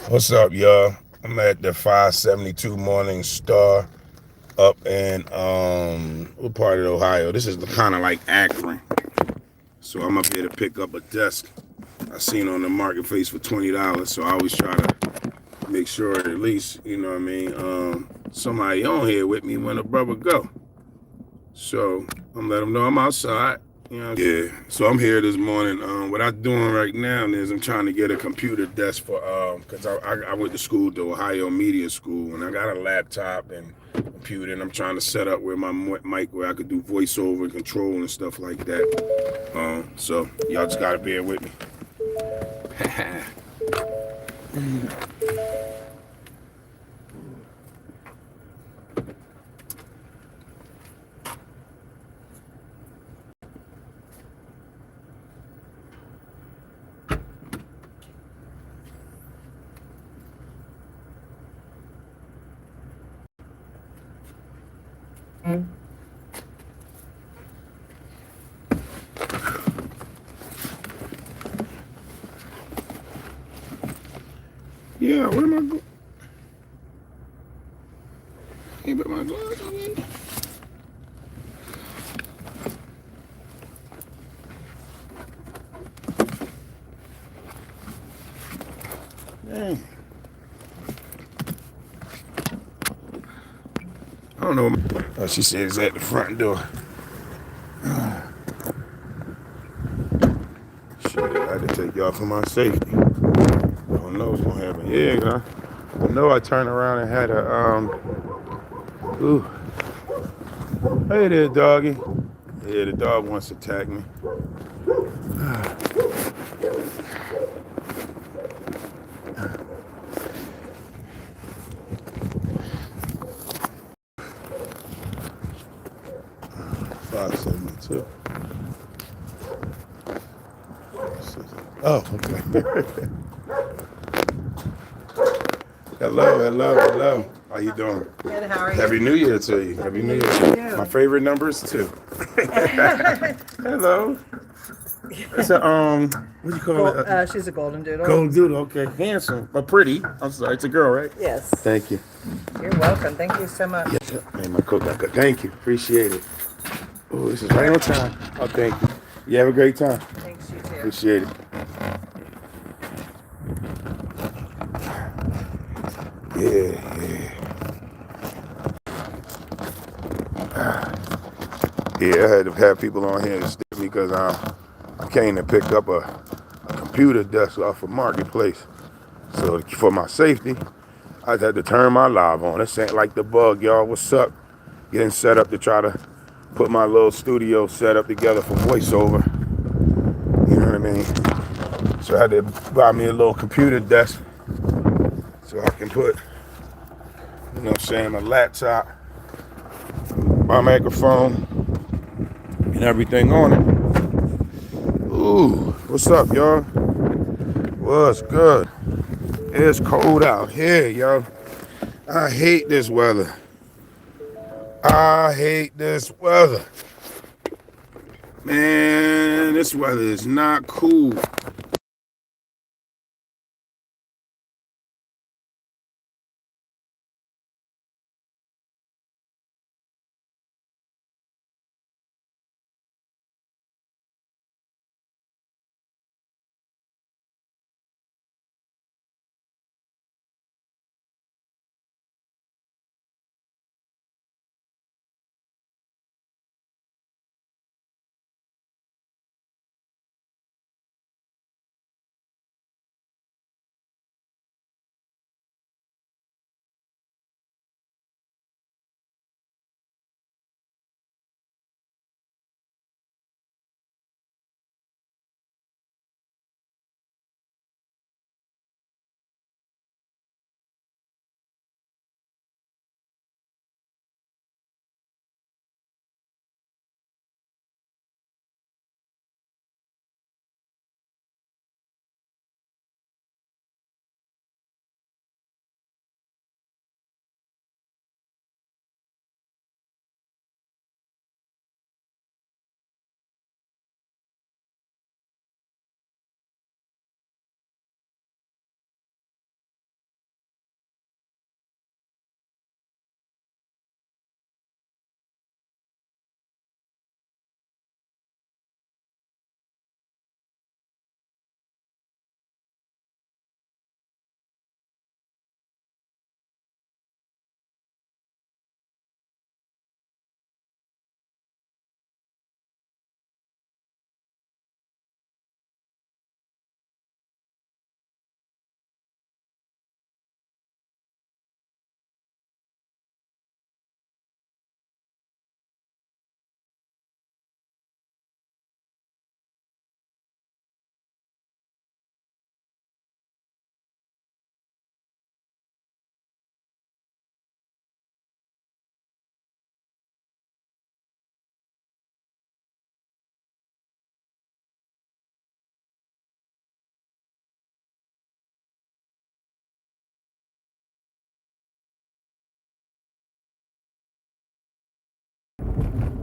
What's up, y'all? I'm at the 572 Morning Star up in what part of Ohio? This is kind of like Akron. So I'm up here to pick up a desk I seen on the marketplace for $20. So I always try to make sure at least, you know what I mean, somebody on here with me when a brother go. So I'm let them know I'm outside. You know, yeah. So I'm here this morning. What I'm doing right now is I'm trying to get a computer desk for because I went to school, to Ohio Media School, and I got a laptop and computer, and I'm trying to set up where my mic where I could do voiceover and control and stuff like that. So y'all just gotta bear with me. Yeah, where am I going? Hey, but my gloves again. Dang. I don't know. Oh, she said it's at the front door. Shit, I had to take y'all for my safety. I don't know what's gonna happen. Yeah, I know I turned around and had ooh. Hey there, doggy. Yeah, the dog wants to attack me. 572. Oh, okay. Hello. How you doing? Good, how are you? Happy New Year to you. Happy New Year. My favorite number is 2. Hello. It's a what do you call it? She's a golden doodle. Gold doodle. Okay, handsome but pretty. I'm sorry, it's a girl, right? Yes. Thank you. You're welcome. Thank you so much. Yeah, man, my coat got good. Thank you. Appreciate it. Oh, this is right on time. Oh, thank you. You have a great time. Thanks, you too. Appreciate it. Yeah. Yeah, I had to have people on here to stick me because I came to pick up a computer desk off of Marketplace. So for my safety, I had to turn my live on. This ain't like the bug, y'all. What's up? Getting set up to try to put my little studio set up together for voiceover. You know what I mean? So I had to buy me a little computer desk so I can put, you know what I'm saying, a laptop, my microphone, and everything on it. Ooh, what's up, y'all? What's good? It's cold out here, y'all. I hate this weather. I hate this weather. Man, this weather is not cool.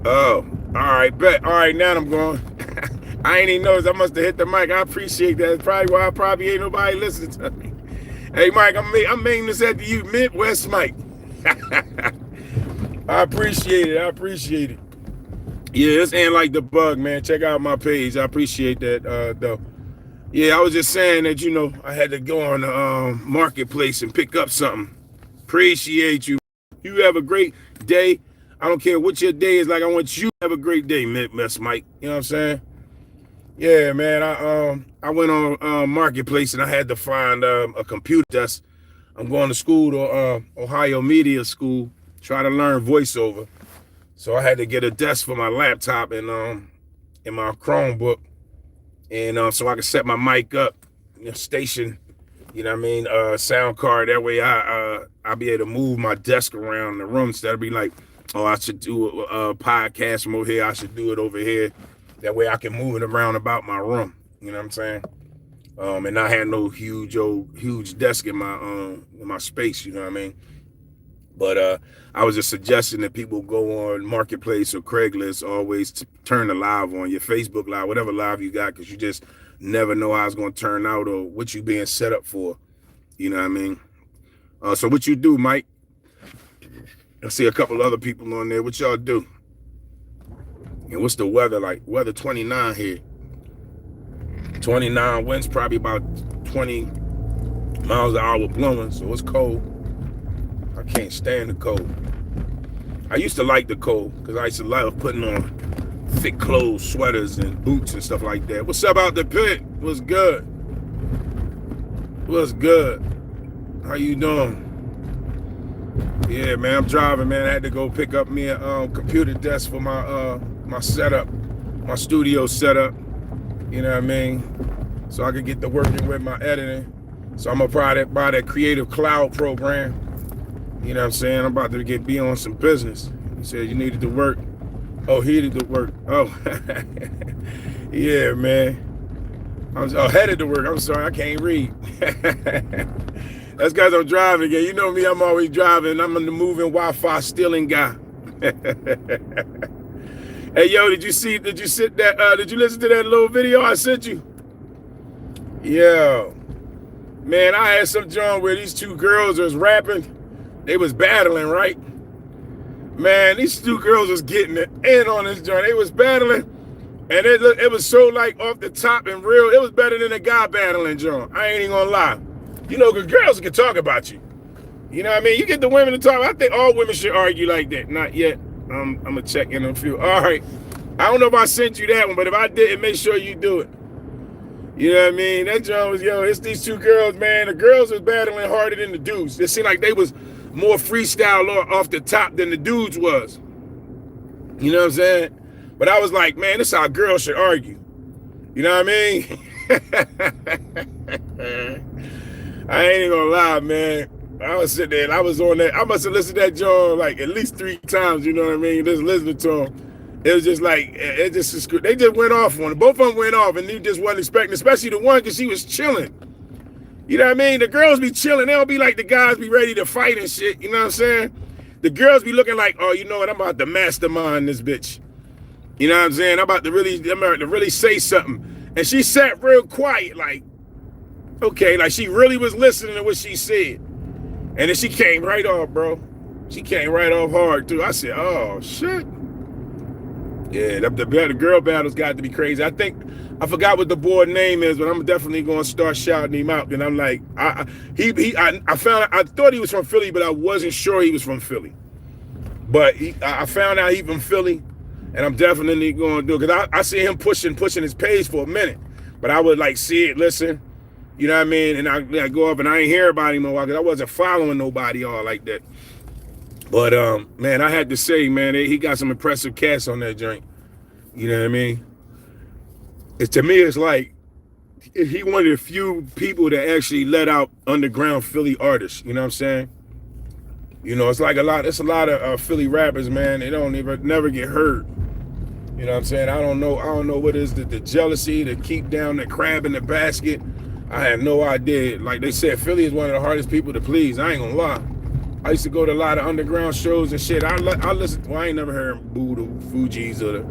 Oh, all right, bet. All right, now I'm going. I ain't even noticed. I must have hit the mic. I appreciate that. That's probably why I probably ain't nobody listening to me. Hey, Mike, I'm making this after you, Midwest Mike. I appreciate it. I appreciate it. Yeah, it's Ain't Like the Bug, man. Check out my page. I appreciate that, though. Yeah, I was just saying that, I had to go on the marketplace and pick up something. Appreciate you. You have a great day. I don't care what your day is like. I want you to have a great day, Miss Mike. You know what I'm saying? Yeah, man. I went on marketplace and I had to find a computer desk. I'm going to school to Ohio Media School, try to learn voiceover. So I had to get a desk for my laptop and in my Chromebook, and so I could set my mic up, station. You know what I mean? Sound card. That way I'll be able to move my desk around the room instead of be like, oh, I should do a podcast from over here. I should do it over here. That way I can move it around about my room. You know what I'm saying? And not have no huge desk in my space. You know what I mean? But I was just suggesting that people go on Marketplace or Craigslist, always turn the live on, your Facebook live, whatever live you got, because you just never know how it's going to turn out or what you being set up for. You know what I mean? So what you do, Mike? I see a couple other people on there. What y'all do? And what's the weather like? Weather 29 here. 29 winds, probably about 20 miles an hour blowing, so it's cold. I can't stand the cold. I used to like the cold because I used to love putting on thick clothes, sweaters, and boots and stuff like that. What's up out the pit? What's good? What's good? How you doing? Yeah, man, I'm driving, man. I had to go pick up me a computer desk for my setup, my studio setup. You know what I mean? So I could get to working with my editing. So I'm gonna buy that Creative Cloud program. You know what I'm saying? I'm about to be on some business. He said you needed to work. Oh, he needed to work. Oh, yeah, man. I was headed to work. I'm sorry, I can't read. That's because I'm driving again. You know me, I'm always driving. I'm the moving Wi-Fi stealing guy. Hey, yo, did you listen to that little video I sent you? Yo, man, I had some joint where these two girls was rapping. They was battling, right? Man, these two girls was getting it in on this joint. They was battling, and it was so like off the top and real. It was better than a guy battling joint. I ain't even gonna lie. You know, because girls can talk about you. You know what I mean? You get the women to talk. I think all women should argue like that. Not yet. I'm gonna check in a few. All right. I don't know if I sent you that one, but if I didn't, make sure you do it. You know what I mean? That joint was, it's these two girls, man. The girls was battling harder than the dudes. It seemed like they was more freestyle or off the top than the dudes was. You know what I'm saying? But I was like, man, this is how girls should argue. You know what I mean? I ain't gonna lie, man. I was sitting there and I was on that. I must have listened to that joint like at least 3 times, you know what I mean? Just listening to them. It was just like, they just went off on it. Both of them went off and you just wasn't expecting, especially the one because she was chilling. You know what I mean? The girls be chilling. They don't be like the guys be ready to fight and shit. You know what I'm saying? The girls be looking like, oh, you know what? I'm about to mastermind this bitch. You know what I'm saying? I'm about to really say something. And she sat real quiet, like, okay, like she really was listening to what she said. And then she came right off, bro. She came right off hard, too. I said, oh, shit. Yeah, the girl battles got to be crazy. I forgot what the boy name is, but I'm definitely going to start shouting him out. And I'm like, I thought he was from Philly, but I wasn't sure he was from Philly. But I found out he's from Philly, and I'm definitely going to do it. Because I see him pushing his page for a minute. But I would like see it, listen. You know what I mean? And I go up and I ain't hear about him a while because I wasn't following nobody all like that. But, man, I had to say, man, he got some impressive cats on that joint. You know what I mean? To me, it's like he one of the few people that actually let out underground Philly artists. You know what I'm saying? You know, it's a lot of Philly rappers, man. They don't never get heard. You know what I'm saying? I don't know what is the jealousy to keep down the crab in the basket. I have no idea. Like they said, Philly is one of the hardest people to please. I ain't gonna lie. I used to go to a lot of underground shows and shit. I listen. Well, I ain't never heard Boo, the Fugees, or the,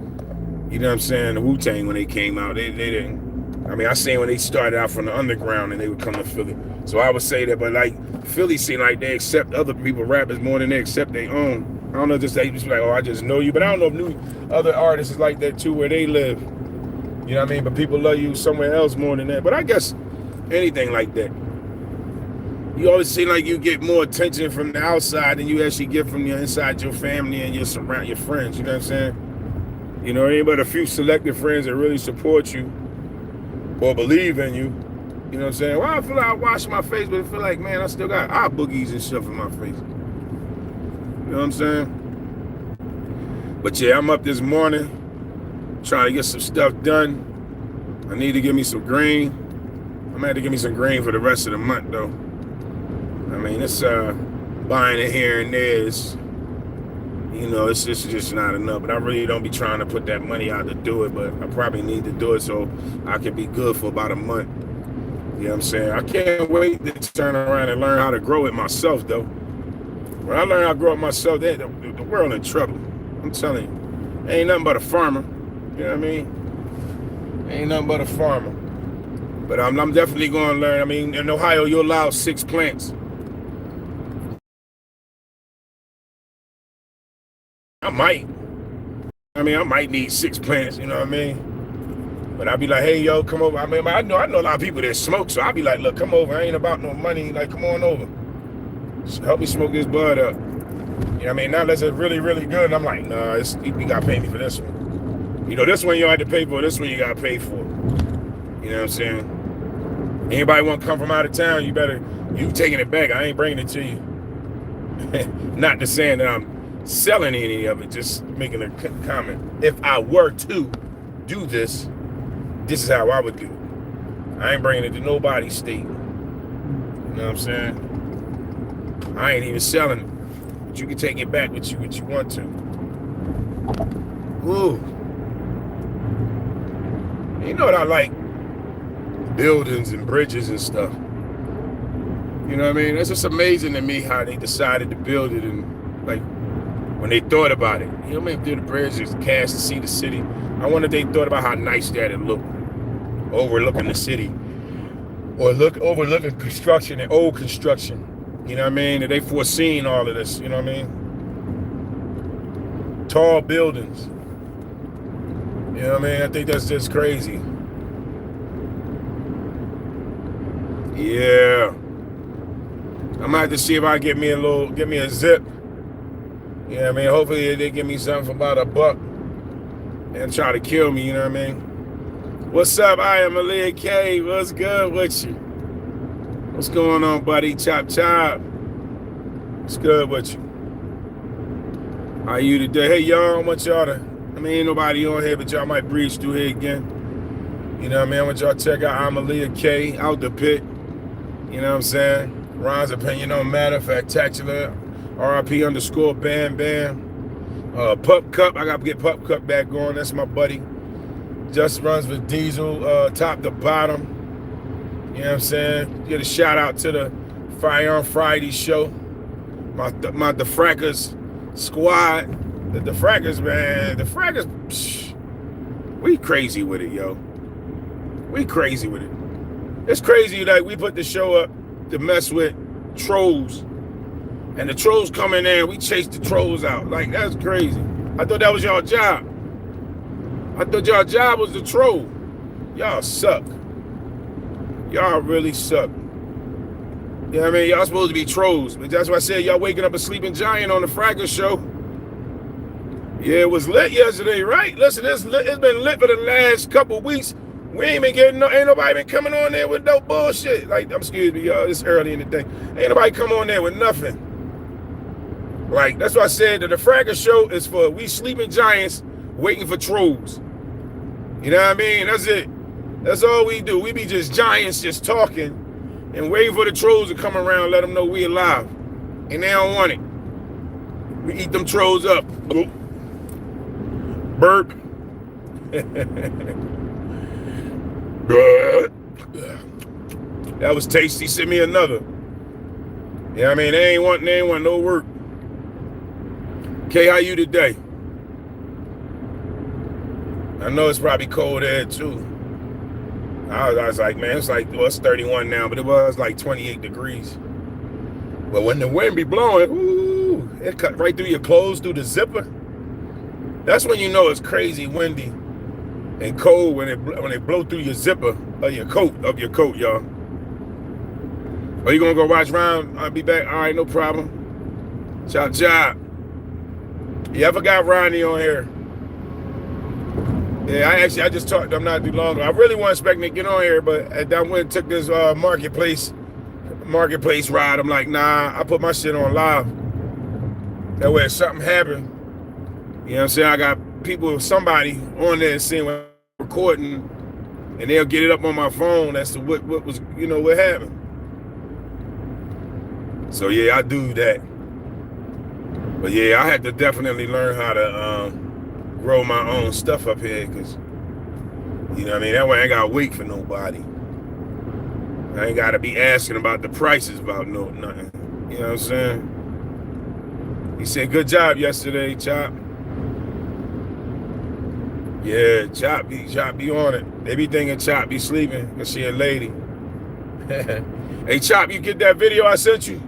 you know what I'm saying, the Wu-Tang when they came out. They didn't. I mean, I seen when they started out from the underground and they would come to Philly. So I would say that, but like Philly seem like they accept other people rappers more than they accept their own. I don't know, just they just be like, oh, I just know you. But I don't know if new other artists is like that too, where they live. You know what I mean? But people love you somewhere else more than that. But I guess anything like that. You always seem like you get more attention from the outside than you actually get from your inside your family and your friends. You know what I'm saying? You know, ain't but a few selected friends that really support you or believe in you. You know what I'm saying? Well, I feel like I wash my face, but I feel like, man, I still got eye boogies and stuff in my face. You know what I'm saying? But yeah, I'm up this morning trying to get some stuff done. I need to give me some green. I'm gonna have to give me some green for the rest of the month, though. I mean, it's buying it here and there is, you know, it's just not enough. But I really don't be trying to put that money out to do it, but I probably need to do it so I can be good for about a month. You know what I'm saying? I can't wait to turn around and learn how to grow it myself, though. When I learn how to grow it myself, the world in trouble. I'm telling you. Ain't nothing but a farmer. You know what I mean? Ain't nothing but a farmer. But I'm definitely going to learn. I mean, in Ohio, you're allowed 6 plants. I might need 6 plants, you know what I mean? But I'd be like, hey, yo, come over. I mean, I know a lot of people that smoke, so I'd be like, look, come over. I ain't about no money. Like, come on over. Just help me smoke this bud up. You know what I mean? Now that's really, really good. And I'm like, nah, you got to pay me for this one. You know, this one you don't have to pay for. This one you got to pay for. You know what I'm saying? Anybody want to come from out of town, you taking it back. I ain't bringing it to you. Not to saying that I'm selling any of it, just making a comment. If I were to do this, this is how I would do it. I ain't bringing it to nobody's state. You know what I'm saying? I ain't even selling it, but you can take it back what you want to. Ooh. You know what I like? Buildings and bridges and stuff. You know what I mean? It's just amazing to me how they decided to build it, and like when they thought about it. You know what I mean? Through the bridge, just cast to see the city. I wonder if they thought about how nice that would look, overlooking the city, or overlooking construction and old construction. You know what I mean? That they foreseen all of this. You know what I mean? Tall buildings. You know what I mean? I think that's just crazy. Yeah. I'm gonna have to see if I get me a zip. You know what I mean? Hopefully they give me something for about $1 and try to kill me, you know what I mean? What's up? I am Aaliyah K. What's good with you? What's going on, buddy? Chop chop. What's good with you? How are you today? Hey, y'all, I want y'all to, I mean, ain't nobody on here, but y'all might breeze through here again. You know what I mean? I want y'all to check out I'm Aaliyah K. Out the pit. You know what I'm saying? Ron's opinion don't matter. Factacular. RIP_Bam Bam. Pup Cup. I got to get Pup Cup back going. That's my buddy. Just runs with Diesel, top to bottom. You know what I'm saying? Get a shout out to the Fire on Friday show. My Defrackers squad. The Defrackers, man. The Defrackers, we crazy with it, yo. We crazy with it. It's crazy that we put the show up to mess with trolls. And the trolls come in there and we chase the trolls out. Like, that's crazy. I thought that was y'all job. I thought y'all job was to troll. Y'all suck. Y'all really suck. You know what I mean? Y'all supposed to be trolls. But that's why I said y'all waking up a sleeping giant on the Fracas show. Yeah, it was lit yesterday, right? Listen, it's been lit for the last couple weeks. We ain't been getting ain't nobody been coming on there with no bullshit. Like, excuse me, y'all, it's early in the day. Ain't nobody come on there with nothing. Like, that's why I said that the Fracas show is for we sleeping giants waiting for trolls. You know what I mean? That's it. That's all we do. We be just giants just talking and waiting for the trolls to come around and let them know we alive. And they don't want it. We eat them trolls up. Burp. That was tasty. Send me another. Yeah, I mean, they ain't want no work. Kay, how you today? I know it's probably cold there too. I was like, man, it's like, well, it's 31 now, but it was like 28 degrees. But when the wind be blowing, ooh, it cut right through your clothes, through the zipper. That's when you know it's crazy windy and cold when it blow through your zipper of your coat, y'all. Are you gonna go watch Ron? I'll be back. All right, no problem. Chop chop. Yeah, I forgot Ronnie on here. Yeah, I just talked to him not too long ago. I really wasn't expecting to get on here, but I went and took this marketplace ride. I'm like, nah, I put my shit on live. That way if something happened, you know what I'm saying? I got somebody on there seeing what I'm recording, and they'll get it up on my phone as to what was, what happened. So yeah, I do that. But yeah, I had to definitely learn how to grow my own stuff up here, because, you know what I mean? That way I ain't got to wait for nobody. I ain't got to be asking about the prices about nothing. You know what I'm saying? He said, good job yesterday, Chop. Yeah, Chop be on it. They be thinking Chop be sleeping because she a lady. Hey, Chop, you get that video I sent you?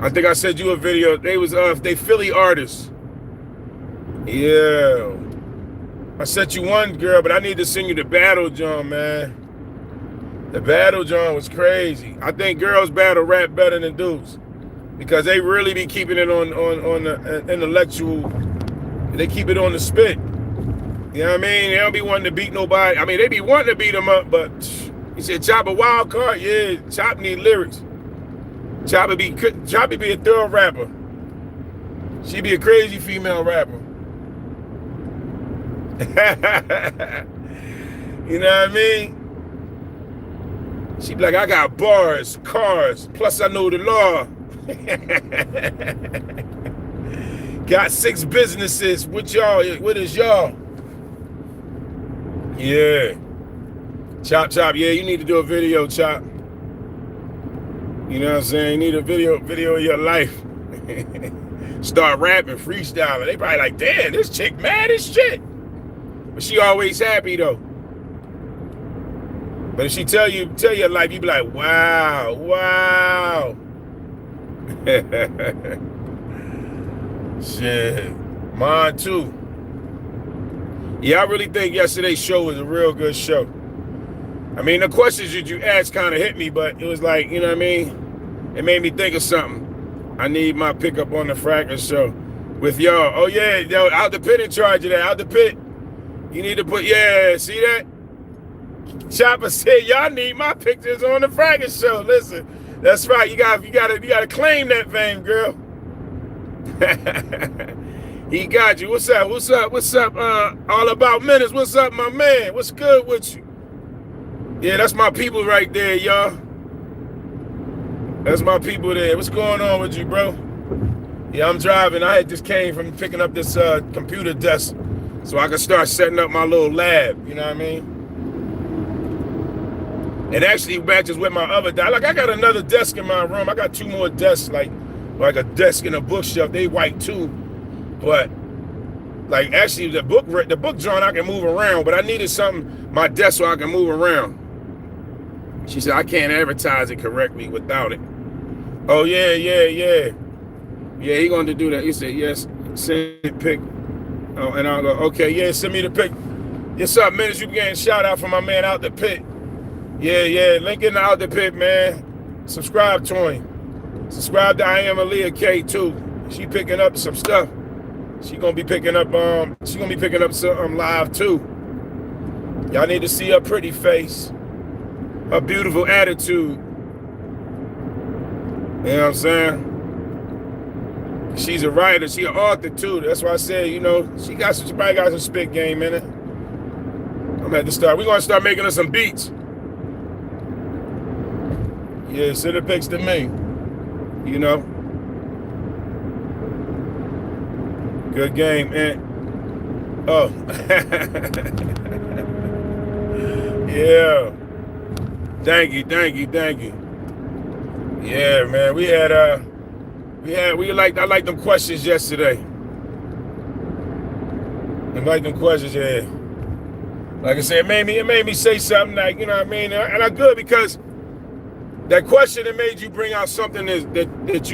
I think I sent you a video. They Philly artists. Yeah. I sent you one, girl, but I need to send you the battle John, man. The battle John was crazy. I think girls battle rap better than dudes, because they really be keeping it on the intellectual. They keep it on the spit. You know what I mean? They don't be wanting to beat nobody. I mean, they be wanting to beat them up, but he said Chop a wild card. Yeah, Chop need lyrics. Chop be a thorough rapper. She be a crazy female rapper. You know what I mean? She be like, I got bars, cars, plus I know the law. Got 6 businesses. What is y'all? Yeah. Chop. Yeah, you need to do a video, Chop. You know what I'm saying? You need a video of your life. Start rapping, freestyling. They probably like, damn, this chick mad as shit. But she always happy though. But if she tell your life, you be like, wow. Shit. Mine too. Yeah, I really think yesterday's show was a real good show. I mean, the questions that you asked kind of hit me, but it was like, you know what I mean? It made me think of something. I need my pickup on the Fracas show with y'all. Oh yeah, yo, Out the Pit in charge of that. Out the Pit. You need to put, yeah, see that? Chopper said, y'all need my pictures on the Fracas show. Listen, that's right. You gotta claim that fame, girl. He got you. What's up? All About Minutes. What's up, my man? What's good with you? Yeah, that's my people right there, y'all. That's my people there. What's going on with you, bro? Yeah, I'm driving. I had just came from picking up this computer desk so I can start setting up my little lab. You know what I mean? It actually matches with my other desk. Like, I got another desk in my room. I got 2 more desks, like a desk and a bookshelf. They white too, but like actually the book drawing I can move around. But I needed my desk so I can move around. She said I can't advertise it correctly without it. Oh yeah. Yeah, he going to do that. He said yes. Send me a pic. Oh, and I'll go, okay, yeah, send me the pic. What's up, Minutes? You getting shout out from my man Out the Pit. Yeah, link in the Out the Pit, man. Subscribe to him. Subscribe to I Am Aaliyah K too. She picking up some stuff. She gonna be picking up some live too. Y'all need to see her pretty face, her beautiful attitude. You know what I'm saying? She's a writer, she an author too. That's why I said, she probably got some spit game in it. We're gonna start making her some beats. Yeah, send the pics to me. Good game, man. Oh. Yeah. Thank you. Yeah, man. I liked them questions yesterday. I liked them questions, yeah. Like I said, it made me say something like, you know what I mean? And I good because that question, it made you bring out something that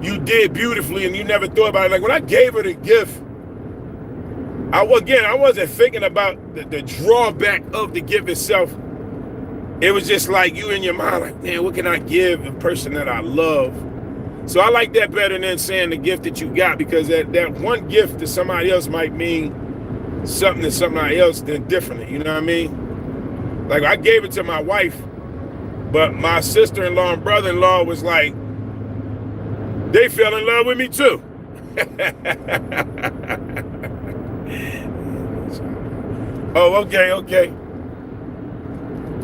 you did beautifully and you never thought about it. Like when I gave her the gift, I wasn't thinking about the drawback of the gift itself. It was just like you in your mind, like, man, what can I give a person that I love? So I like that better than saying the gift that you got, because that one gift to somebody else might mean something to somebody else differently. You know what I mean? Like I gave it to my wife, but my sister-in-law and brother-in-law was like, they fell in love with me too. Oh, okay.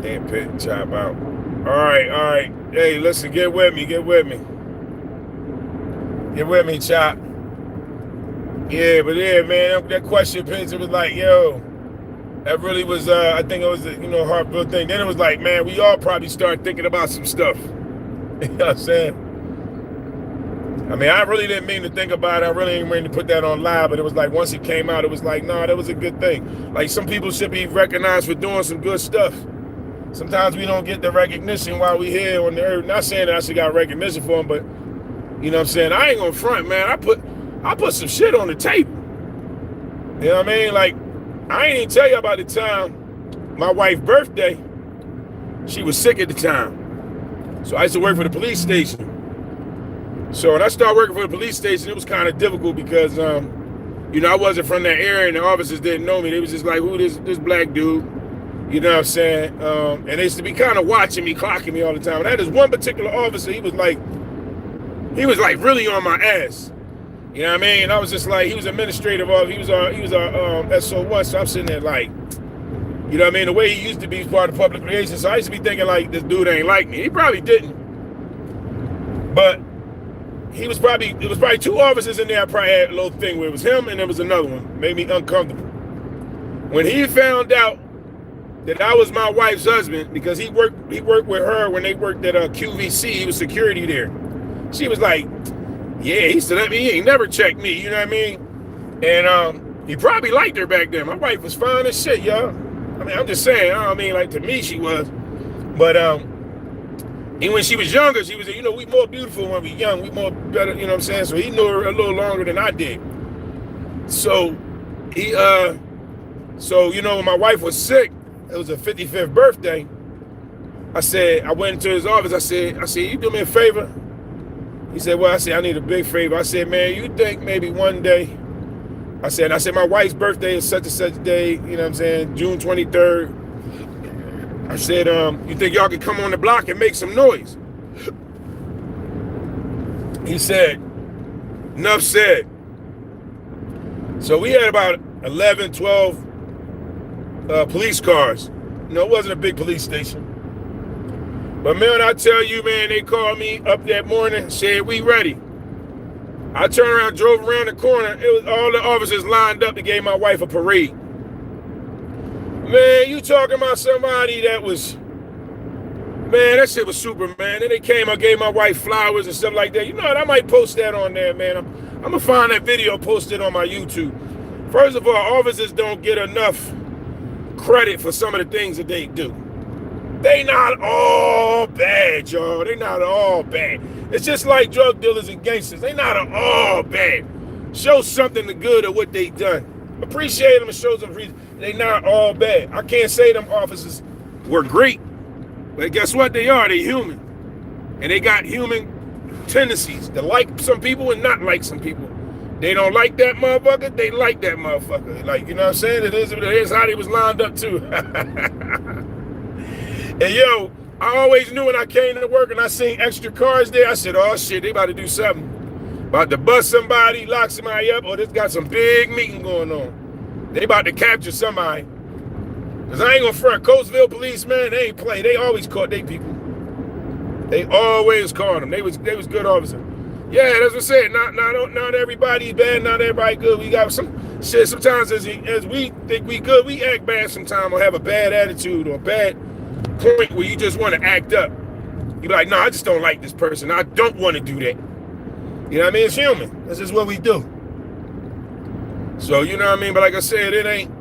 Damn pit chop out. All right. Hey, listen, get with me. Get with me, Chop. Yeah, but yeah, man, that question pins, it was like, yo, that really was, I think it was a, heartfelt thing. Then it was like, man, we all probably start thinking about some stuff. You know what I'm saying? I mean, I really didn't mean to think about it. I really didn't mean to put that on live, but it was like, once it came out, it was like, no, that was a good thing. Like, some people should be recognized for doing some good stuff. Sometimes we don't get the recognition while we here on the earth. Not saying that I should got recognition for them, but, you know what I'm saying? I ain't gonna front, man. I put some shit on the table. You know what I mean? Like, I ain't even tell you about the time my wife's birthday. She was sick at the time. So I used to work for the police station. So when I started working for the police station, it was kind of difficult because, I wasn't from that area and the officers didn't know me. They was just like, who this black dude? You know what I'm saying? And they used to be kind of watching me, clocking me all the time. And I had this one particular officer, he was like really on my ass. You know what I mean? And I was just like, he was administrative officer. He was our SO1. So I'm sitting there like, you know what I mean? The way he used to be was part of public relations. So I used to be thinking like, this dude ain't like me. He probably didn't. But it was probably two officers in there I probably had a little thing with. It was him and there was another one. Made me uncomfortable. When he found out that I was my wife's husband, because he worked with her when they worked at QVC, he was security there. She was like, yeah, he said, he ain't never checked me, you know what I mean? And he probably liked her back then. My wife was fine as shit, y'all. I mean, I'm just saying, I mean, like, to me, she was. But and when she was younger, she was, we more beautiful when we young, we more better, you know what I'm saying? So he knew her a little longer than I did. So he, when my wife was sick, it was her 55th birthday. I went into his office. I said, you do me a favor? He said, well, I need a big favor. I said, man, you think maybe one day, I said, my wife's birthday is such and such day, you know what I'm saying, June 23rd. I said, you think y'all could come on the block and make some noise? He said, enough said. So we had about 11, 12 police cars. It wasn't a big police station. But man, I tell you, man, they called me up that morning, said, we ready. I turned around, drove around the corner. It was all the officers lined up to give my wife a parade. Man, you talking about somebody that was, man, that shit was super, man. Then they came, I gave my wife flowers and stuff like that. You know what, I might post that on there, man. I'm gonna find that video, post it on my YouTube. First of all, officers don't get enough credit for some of the things that they do. They not all bad, y'all. They not all bad. It's just like drug dealers and gangsters. They not all bad. Show something the good of what they done. Appreciate them and show them reason. They not all bad. I can't say them officers were great, but guess what? They are. They human, and they got human tendencies to like some people and not like some people. They don't like that motherfucker. They like that motherfucker. Like, you know what I'm saying? It is how they was lined up too. And yo, I always knew when I came to work and I seen extra cars there, I said, oh shit, they about to do something. About to bust somebody, lock somebody up, or this got some big meeting going on. They about to capture somebody. Cause I ain't gonna front. Coatesville police, man, they ain't play. They always caught they people. They always caught them. They was good officers. Yeah, that's what I said. Not everybody bad, not everybody good. We got some shit. Sometimes as we think we good, we act bad sometimes or have a bad attitude or a bad point where you just want to act up. You be like, no, I just don't like this person. I don't want to do that. You know what I mean? It's human. This is what we do. So, you know what I mean? But like I said, it ain't,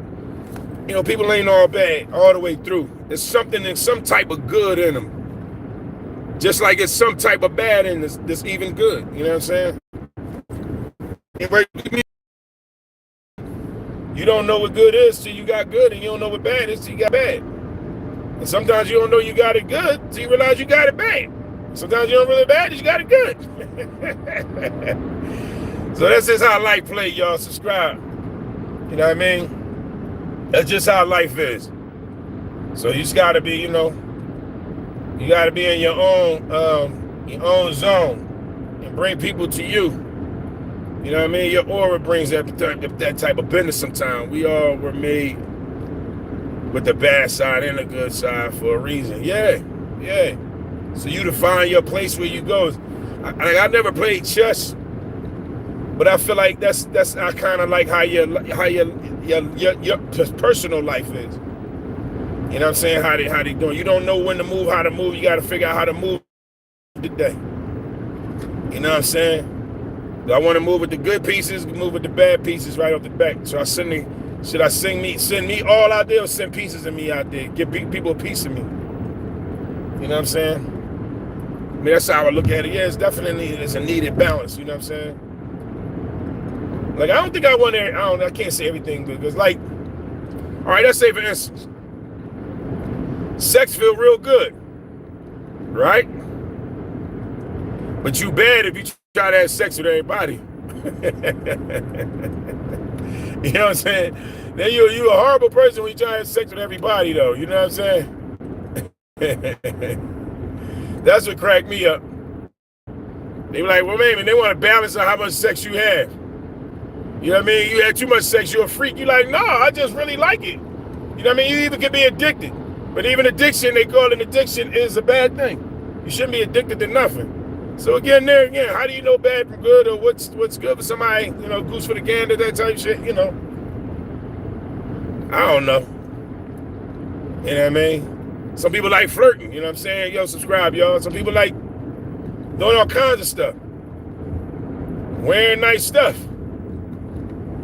people ain't all bad all the way through. There's some type of good in them. Just like it's some type of bad in this even good. You know what I'm saying? You don't know what good is till you got good, and you don't know what bad is till you got bad. And sometimes you don't know you got it good till you realize you got it bad. Sometimes you don't really bad till you got it good. So that's just how life play, y'all. Subscribe. You know what I mean? That's just how life is. So you just gotta be, you gotta be in your own zone and bring people to you. You know what I mean? Your aura brings that type of business sometimes. We all were made with the bad side and the good side for a reason. Yeah. So you define your place where you go. I never played chess, but I feel like that's I kind of like how your personal life is. You know what I'm saying? How they doing? You don't know when to move, how to move. You got to figure out how to move today. You know what I'm saying? I want to move with the good pieces, move with the bad pieces right off the back. So send me all out there, or send pieces of me out there? Give people a piece of me. You know what I'm saying? I mean, that's how I look at it. Yeah, it's a needed balance. You know what I'm saying? Like, I don't think I can't say everything, because like, all right, let's say for instance, sex feel real good, right? But you bad if you try to have sex with everybody. You know what I'm saying? Then you a horrible person when you try to have sex with everybody, though. You know what I'm saying? That's what cracked me up. They were like, well, maybe they want to balance on how much sex you have. You know what I mean? You had too much sex, you're a freak. You're like, no, I just really like it. You know what I mean? You even can be addicted. But even addiction, they call it addiction, is a bad thing. You shouldn't be addicted to nothing. So again, how do you know bad from good, or what's good for somebody, goose for the gander, that type of shit, I don't know. You know what I mean? Some people like flirting, you know what I'm saying? Yo, subscribe, y'all. Some people like doing all kinds of stuff. Wearing nice stuff.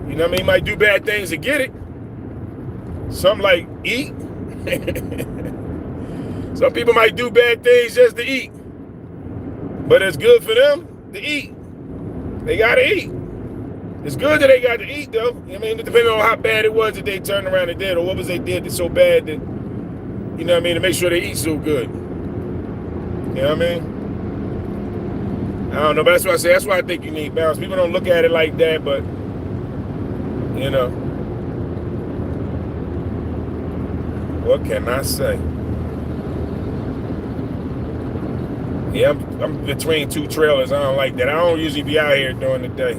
You know what I mean? You might do bad things to get it. Some like eat. Some people might do bad things just to eat. But it's good for them to eat. They gotta eat. It's good that they got to eat, though. You know what I mean? Depending on how bad it was that they turned around and did, or what was they did that's so bad that, you know what I mean, to make sure they eat so good. You know what I mean? I don't know, but that's what I say. That's why I think you need balance. People don't look at it like that, but, what can I say? Yeah, I'm between two trailers. I don't like that. I don't usually be out here during the day.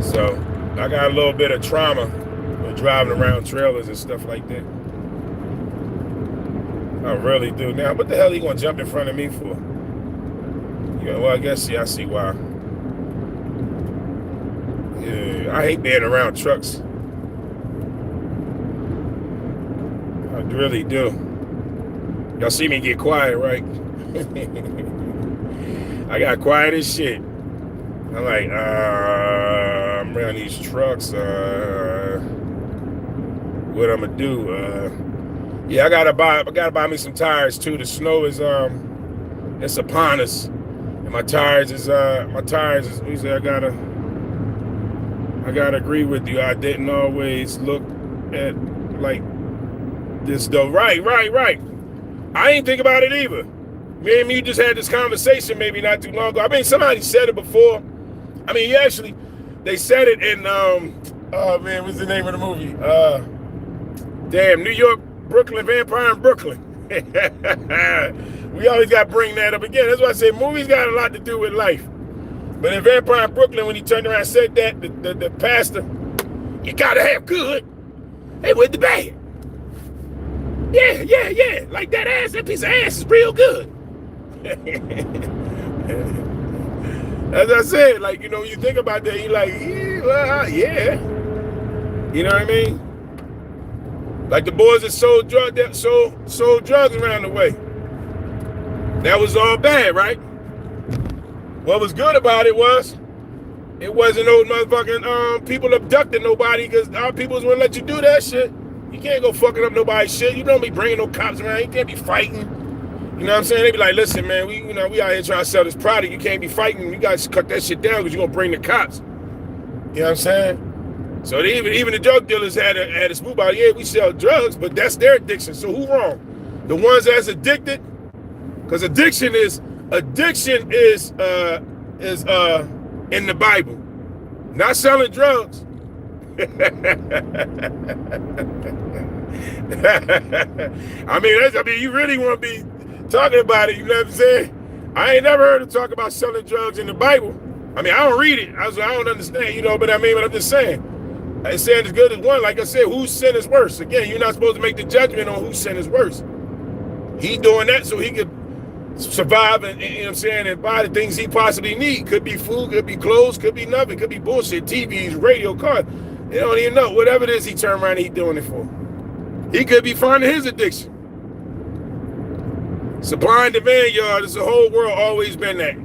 So I got a little bit of trauma with driving around trailers and stuff like that. I really do. Now, what the hell are you going to jump in front of me for? Yeah, well, I guess, I see why. Yeah, I hate being around trucks. I really do. Y'all see me get quiet, right? I got quiet as shit. I'm like, I'm around these trucks. What I'm gonna do? Yeah, I gotta buy me some tires too. The snow is it's upon us, and my tires is usually I gotta agree with you. I didn't always look at like this though. Right. I ain't think about it either. Me and you just had this conversation maybe not too long ago. I mean, somebody said it before. I mean, they said it in, oh man, what's the name of the movie? New York, Brooklyn, Vampire in Brooklyn. We always got to bring that up again. That's why I say movies got a lot to do with life. But in Vampire in Brooklyn, when he turned around and said that, the pastor, you got to have good. Hey, with the bad. Yeah. Like that piece of ass is real good. As I said, like, you think about that, you're like, yeah. You know what I mean? Like the boys that sold drugs around the way. That was all bad, right? What was good about it was, it wasn't those motherfucking people abducting nobody, because our peoples wouldn't let you do that shit. You can't go fucking up nobody's shit. You don't be bringing no cops around. You can't be fighting. You know what I'm saying? They be like, listen, man, we out here trying to sell this product. You can't be fighting. You guys cut that shit down because you're gonna bring the cops. You know what I'm saying? So even the drug dealers had a smooth about, yeah, we sell drugs, but that's their addiction. So who wrong? The ones that's addicted? Because addiction is in the Bible. Not selling drugs. I mean, you really want to be talking about it, you know what I'm saying? I ain't never heard of talk about selling drugs in the Bible. I mean, I don't read it. I don't understand, you know, but I'm just saying. It's saying as good as one. Like I said, whose sin is worse? Again, you're not supposed to make the judgment on whose sin is worse. He doing that so he could survive and you know what I'm saying, and buy the things he possibly need. Could be food, could be clothes, could be nothing, could be bullshit, TVs, radio, cars. They don't even know. Whatever it is, he turned around and he doing it for. He could be finding his addiction. Supply and demand, y'all. This the whole world always been that.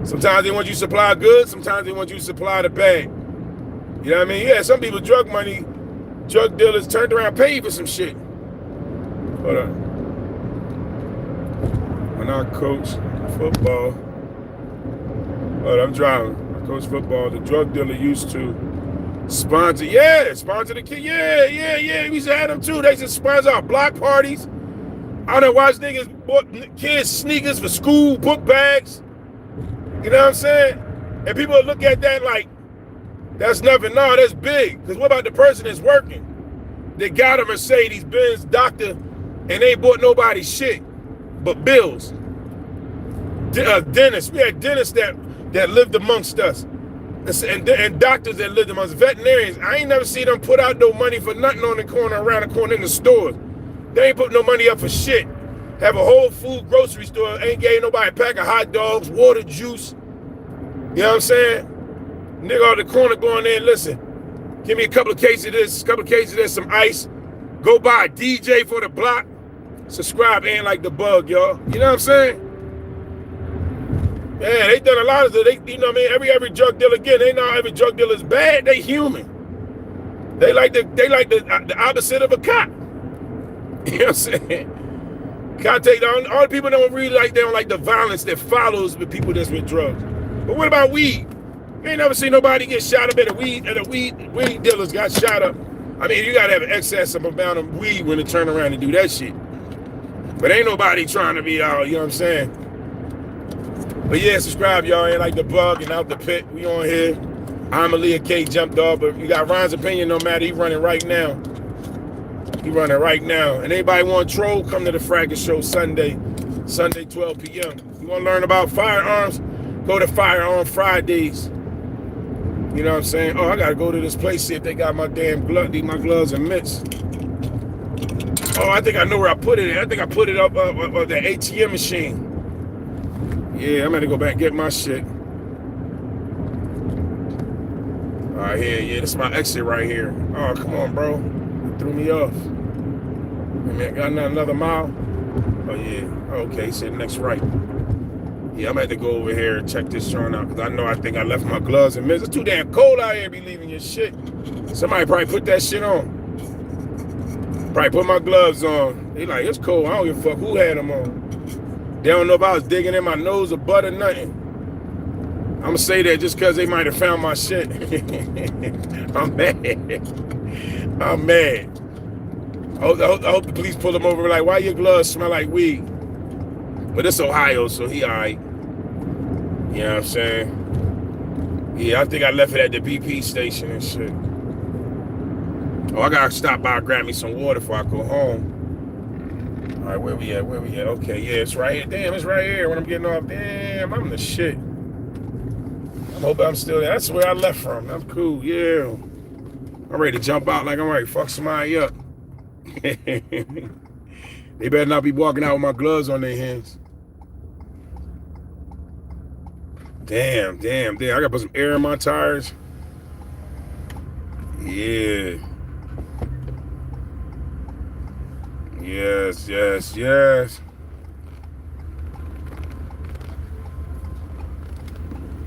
Sometimes they want you to supply good, sometimes they want you to supply the bad. You know what I mean? Yeah, some people drug dealers turned around and paid for some shit. Hold on. When I coach football, I'm driving. I coach football. The drug dealer used to sponsor the kid. Yeah. We used to have them too. They used to sponsor our block parties. I don't know why niggas bought kids sneakers for school, book bags. You know what I'm saying? And people look at that like, that's nothing. No, that's big. Because what about the person that's working? They got a Mercedes-Benz doctor and they ain't bought nobody shit but bills. Dentists. We had dentists that lived amongst us. And doctors that lived amongst us. Veterinarians. I ain't never seen them put out no money for nothing on the corner, around the corner in the stores. They ain't put no money up for shit. Have a whole food grocery store. Ain't gave nobody a pack of hot dogs, water, juice. You know what I'm saying? Nigga on the corner going there, listen, give me a couple of cases of this, some ice. Go buy a DJ for the block. Subscribe, ain't like the bug, y'all. You know what I'm saying? Man, they done a lot of it. You know what I mean? Every drug dealer, again, they know every drug dealer is bad. They human. They like the opposite of a cop. You know what I'm saying? Cop take down. All the people don't like the violence that follows with people that's with drugs. But what about weed? You ain't never seen nobody get shot up at a weed dealers got shot up. I mean, you gotta have an excess of amount of weed when they turn around and do that shit. But ain't nobody trying to be out, you know what I'm saying? But yeah, subscribe, y'all. Ain't like the bug and out the pit. We on here. I'm Aaliyah K jumped off, but you got Ron's opinion no matter. He running right now. And anybody want to troll, come to the Fracas Show Sunday 12 p.m. You want to learn about firearms? Go to Firearm Fridays. You know what I'm saying? Oh, I got to go to this place, see if they got my damn my gloves and mitts. Oh, I think I know where I put it. I think I put it up the ATM machine. Yeah, I'm going to go back and get my shit. All right, yeah, this is my exit right here. Oh, come on, bro. You threw me off. Hey, man, got another mile? Oh, yeah. Okay, he said next right. Yeah, I'm going to have to go over here and check this joint out because I think I left my gloves and mitts. It's too damn cold out here to be leaving your shit. Somebody probably put that shit on. Probably put my gloves on. They like, it's cold. I don't give a fuck who had them on. They don't know if I was digging in my nose or butt or nothing. I'm going to say that just because they might have found my shit. I'm mad. I hope the police pull them over like, why your gloves smell like weed? But it's Ohio, so he all right. You know what I'm saying? Yeah, I think I left it at the BP station and shit. Oh, I got to stop by and grab me some water before I go home. All right, where we at? Okay, yeah, it's right here. Damn, it's right here when I'm getting off. Damn, I'm the shit. I hope I'm still there. That's where I left from. I'm cool, yeah. I'm ready to jump out like I'm ready to fuck somebody up. They better not be walking out with my gloves on their hands. Damn. I gotta put some air in my tires. Yeah. Yes.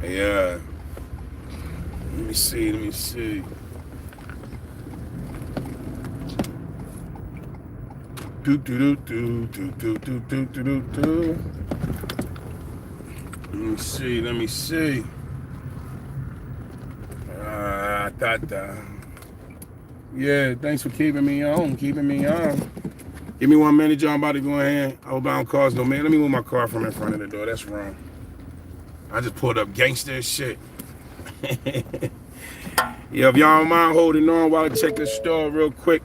Yeah. Let me see. Do do do do do do do do do do. Let me see. Yeah, thanks for keeping me on. Give me 1 minute, y'all. I'm about to go ahead. I hope I don't cause no man. Let me move my car from in front of the door. That's wrong. I just pulled up gangster as shit. Yeah, if y'all don't mind holding on while I check this store real quick.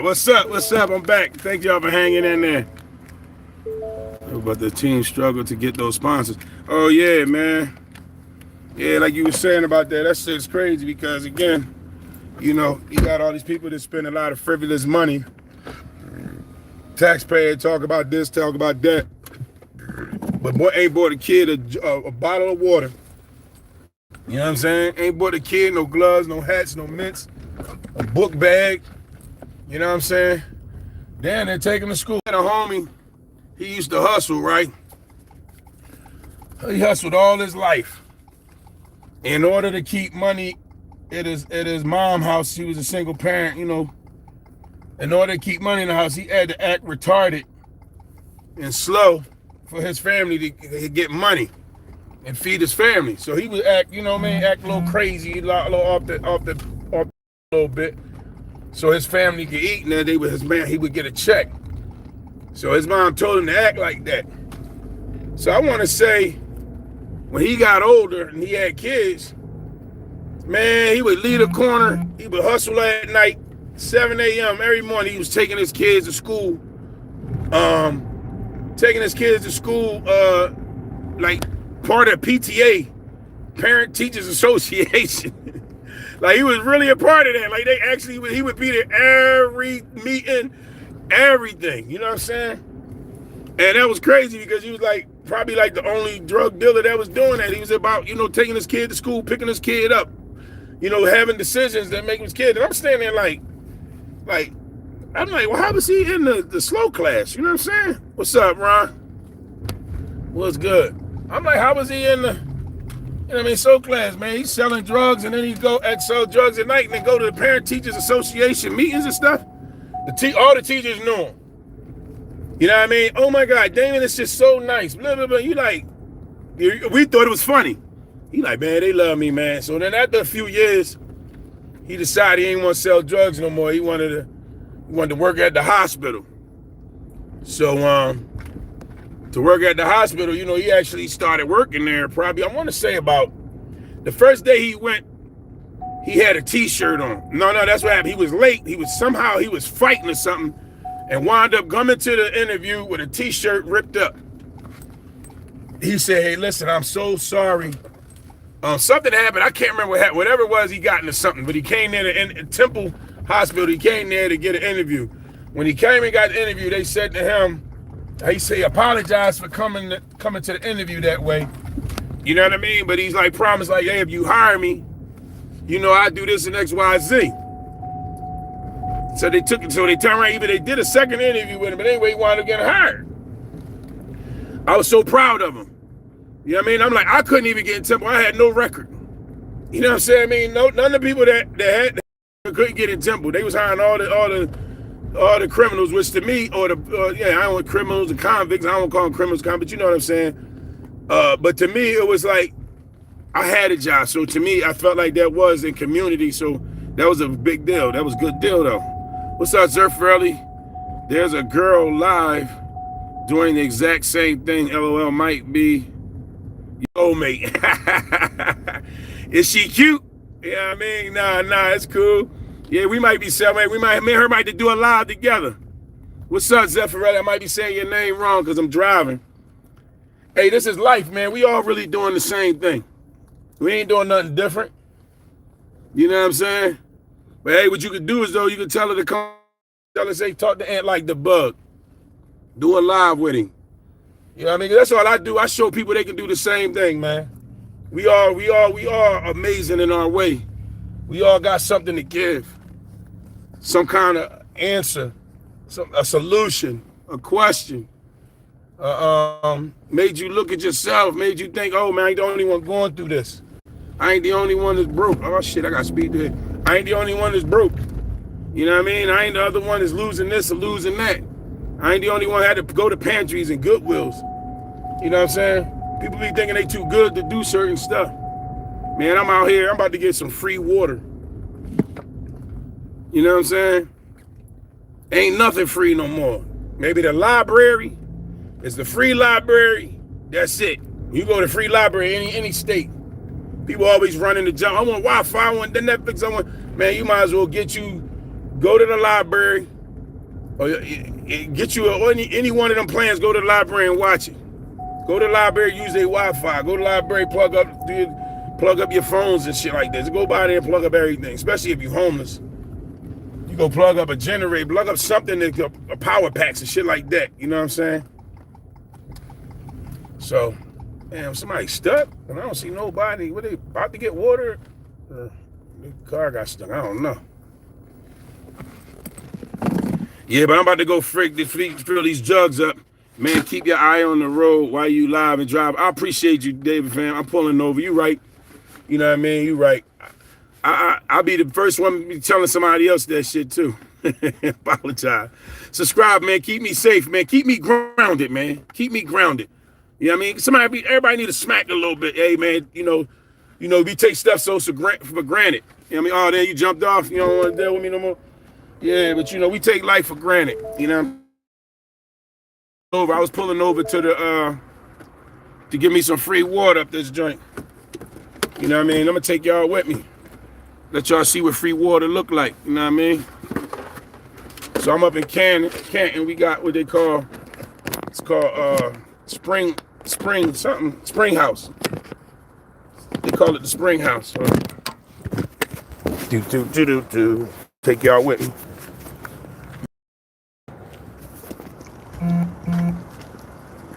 What's up? I'm back. Thank y'all for hanging in there. But the team struggled to get those sponsors. Oh yeah, man. Yeah, like you were saying about that shit's crazy because again, you know, you got all these people that spend a lot of frivolous money. Taxpayer talk about this, talk about that. But boy, ain't bought a kid a bottle of water. You know what I'm saying? Ain't bought a kid no gloves, no hats, no mitts, a book bag. You know what I'm saying? Then they take him to school. I had a homie, he used to hustle, right? He hustled all his life. In order to keep money at his mom's house, he was a single parent, you know. In order to keep money in the house, he had to act retarded and slow for his family to get money and feed his family. So he would act, you know what I mean, act a little crazy, a little off the little bit. So his family could eat, and then he would get a check. So his mom told him to act like that. So I want to say, when he got older and he had kids, man, he would leave the corner. He would hustle at night, 7 a.m. every morning. He was taking his kids to school. Like part of PTA, Parent Teachers Association. Like he was really a part of that. Like he would be there every meeting, everything. You know what I'm saying? And that was crazy because he was probably the only drug dealer that was doing that. He was about, you know, taking his kid to school, picking his kid up, you know, having decisions that make his kid. And I'm standing there I'm like, well, how was he in the slow class? You know what I'm saying? What's up, Ron? What's good? I'm like, how was he in the, you know what I mean, slow class, man? He's selling drugs and then he go and sell drugs at night and then go to the Parent Teachers Association meetings and stuff. All the teachers knew him. You know what I mean? Oh my God, Damon is just so nice. Blah, blah, blah. We thought it was funny. He like, man, they love me, man. So then after a few years, he decided he didn't want to sell drugs no more. He wanted to work at the hospital. So to work at the hospital, he actually started working there probably, I want to say about the first day he went, he had a t-shirt on. No, that's what happened. He was late. He was fighting or something and wound up coming to the interview with a t-shirt ripped up. He said, hey, listen, I'm so sorry. Something happened. I can't remember what happened. Whatever it was, he got into something. But he came there to Temple Hospital. He came there to get an interview. When he came and got the interview, they said to him, he said, apologize for coming to the interview that way. You know what I mean? But he's like, promise, like, hey, if you hire me, I do this and X, Y, Z. So they turned around, even they did a second interview with him, but anyway, he wound up getting hired. I was so proud of him. You know what I mean? I'm like, I couldn't even get in Temple. I had no record. You know what I'm saying? I mean, none of the people that couldn't get in Temple. They was hiring all the criminals, which to me, I don't want criminals and convicts. I don't call them criminals, convicts. You know what I'm saying? But to me, it was like I had a job. So to me, I felt like that was in community. So that was a big deal. That was a good deal, though. What's up, Zerfarelli? There's a girl live doing the exact same thing. LOL might be your mate. Is she cute? Yeah, I mean, nah, it's cool. Yeah, we might be selling. Me and her might do a live together. What's up, Zephyr? I might be saying your name wrong because I'm driving. Hey, this is life, man. We all really doing the same thing. We ain't doing nothing different. You know what I'm saying? But hey, what you could do is, though, you could tell her to come, say, talk to Ant like the bug. Do a live with him. You know what I mean? That's all I do. I show people they can do the same thing, man. We are amazing in our way. We all got something to give. Some kind of answer, a solution, a question. Made you look at yourself, made you think, oh man, I ain't the only one going through this. I ain't the only one that's broke. Oh shit, I got speed to hit. I ain't the only one that's broke. You know what I mean? I ain't the other one that's losing this or losing that. I ain't the only one that had to go to pantries and Goodwills. You know what I'm saying? People be thinking they too good to do certain stuff. Man, I'm out here, I'm about to get some free water. You know what I'm saying? Ain't nothing free no more. Maybe the library is the free library. That's it. You go to free library any state. People always running the jump. I want Wi-Fi, I want the Netflix, man, you might as well go to the library or get you any one of them plans, go to the library and watch it. Go to the library, use their Wi-Fi. Go to the library, plug up your phones and shit like this. Go by there and plug up everything, especially if you're homeless. You go plug up a generator, plug up something, that power packs and shit like that. You know what I'm saying? So, damn, somebody stuck and I don't see nobody. Were they about to get water? The car got stuck. I don't know. Yeah, but I'm about to go fill these jugs up. Man, keep your eye on the road while you live and drive. I appreciate you, David, fam. I'm pulling over. You right. You know what I mean? You right. I'll be the first one to be telling somebody else that shit, too. Apologize. Subscribe, man. Keep me safe, man. Keep me grounded, man. Keep me grounded. You know what I mean? Everybody need to smack a little bit. Hey, man, you know, we take stuff for granted. You know what I mean? Oh, then you jumped off. You don't want to deal with me no more. Yeah, but, we take life for granted. You know? I was pulling over to give me some free water up this joint. You know what I mean? I'm gonna take y'all with me. Let y'all see what free water look like. You know what I mean? So I'm up in Canton. We got what they call, it's called Spring House. They call it the Spring House. So. Take y'all with me.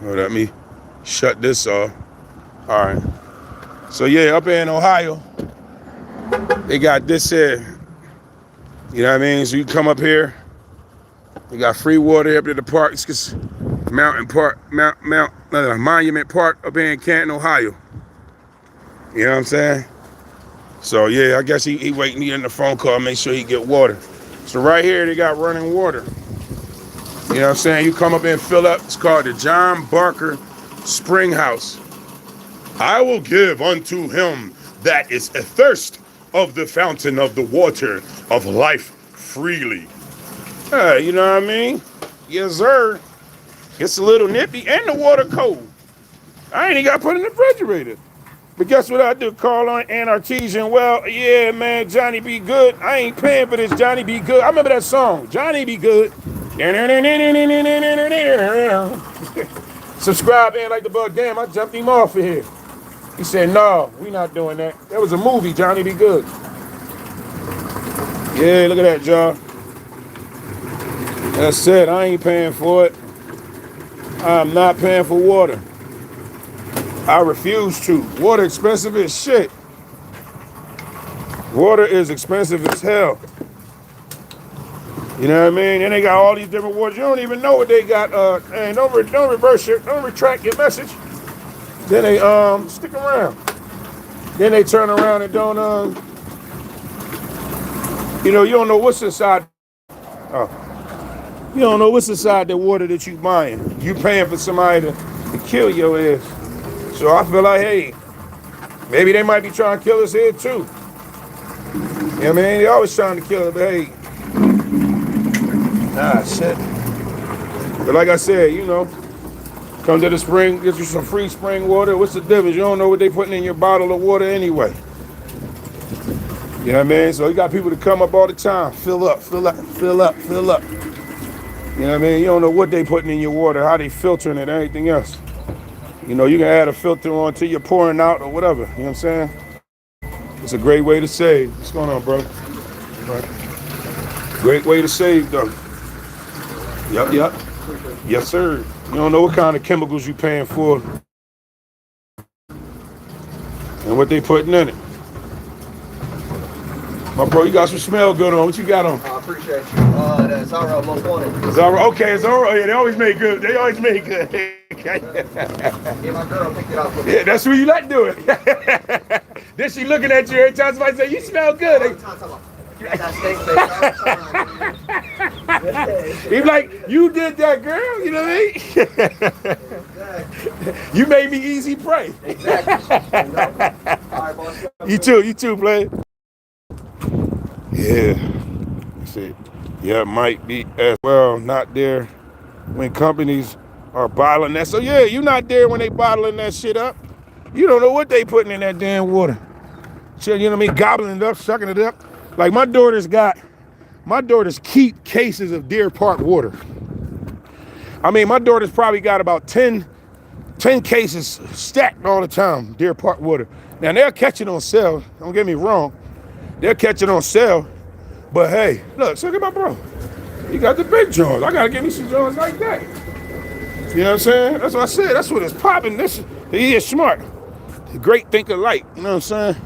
Let me shut this off. All right. So yeah, up here in Ohio, they got this here. You know what I mean? So you come up here. You got free water up at the park. It's just Monument Park up here in Canton, Ohio. You know what I'm saying? So yeah, I guess he waiting. He in the phone call. Make sure he get water. So right here they got running water. You know what I'm saying? You come up and fill up. It's called the John Barker Spring House. I will give unto him that is athirst of the fountain of the water of life freely. You know what I mean? Yes, sir. It's a little nippy and the water cold. I ain't even got to put it in the refrigerator. But guess what I do? Call on an artesian well. Yeah, man, Johnny Be Good. I ain't paying for this Johnny Be Good. I remember that song, Johnny Be Good. Subscribe and like the bug. Damn, I jumped him off of here. He said, no, we not doing that. That was a movie, Johnny Be Good. Yeah, look at that, y'all. That's it. I ain't paying for it. I'm not paying for water. I refuse to. Water expensive as shit. Water is expensive as hell. You know what I mean? And they got all these different waters. You don't even know what they got. And don't reverse your, don't retract your message. Then they stick around. Then they turn around and don't you know, you don't know what's inside. You don't know what's inside the water that you buying. You paying for somebody to kill your ass. So I feel like, hey, maybe they might be trying to kill us here too. You know what I mean? They always trying to kill us, but hey. Shit. But like I said, you know, come to the spring, get you some free spring water. What's the difference? You don't know what they putting in your bottle of water anyway. You know what I mean? So you got people to come up all the time. Fill up, fill up, fill up, fill up. You know what I mean? You don't know what they putting in your water, how they filtering it, anything else. You know, you can add a filter on till you're pouring out or whatever. You know what I'm saying? It's a great way to save. What's going on, bro? Right. Great way to save, though. Yep. Yes, sir. You don't know what kind of chemicals you paying for and what they putting in it. My bro, you got some smell good on. What you got on? I appreciate you. That's Zara Most Wanted. Zara, okay, Zara. Yeah, they always make good. They always make good. Yeah, my girl picked it up. Yeah, that's what you like doing. Then she looking at you every time somebody say, you smell good. He's like, you did that, girl. You know what I mean? You made me easy prey. Exactly. All right, boss. You too, play. Yeah. See, yeah, might be as well not there when companies are bottling that. So yeah, you're not there when they bottling that shit up. You don't know what they putting in that damn water. You know what I mean? Gobbling it up, sucking it up. Like my daughters keep cases of Deer Park water. I mean, my daughters probably got about 10 cases stacked all the time, Deer Park water. Now they'll catch it on sale. Don't get me wrong. They'll catch it on sale. But hey, look at my bro. He got the big joints. I gotta get me some joints like that. You know what I'm saying? That's what I said. That's what it's popping. He is smart. Great thinker light. You know what I'm saying?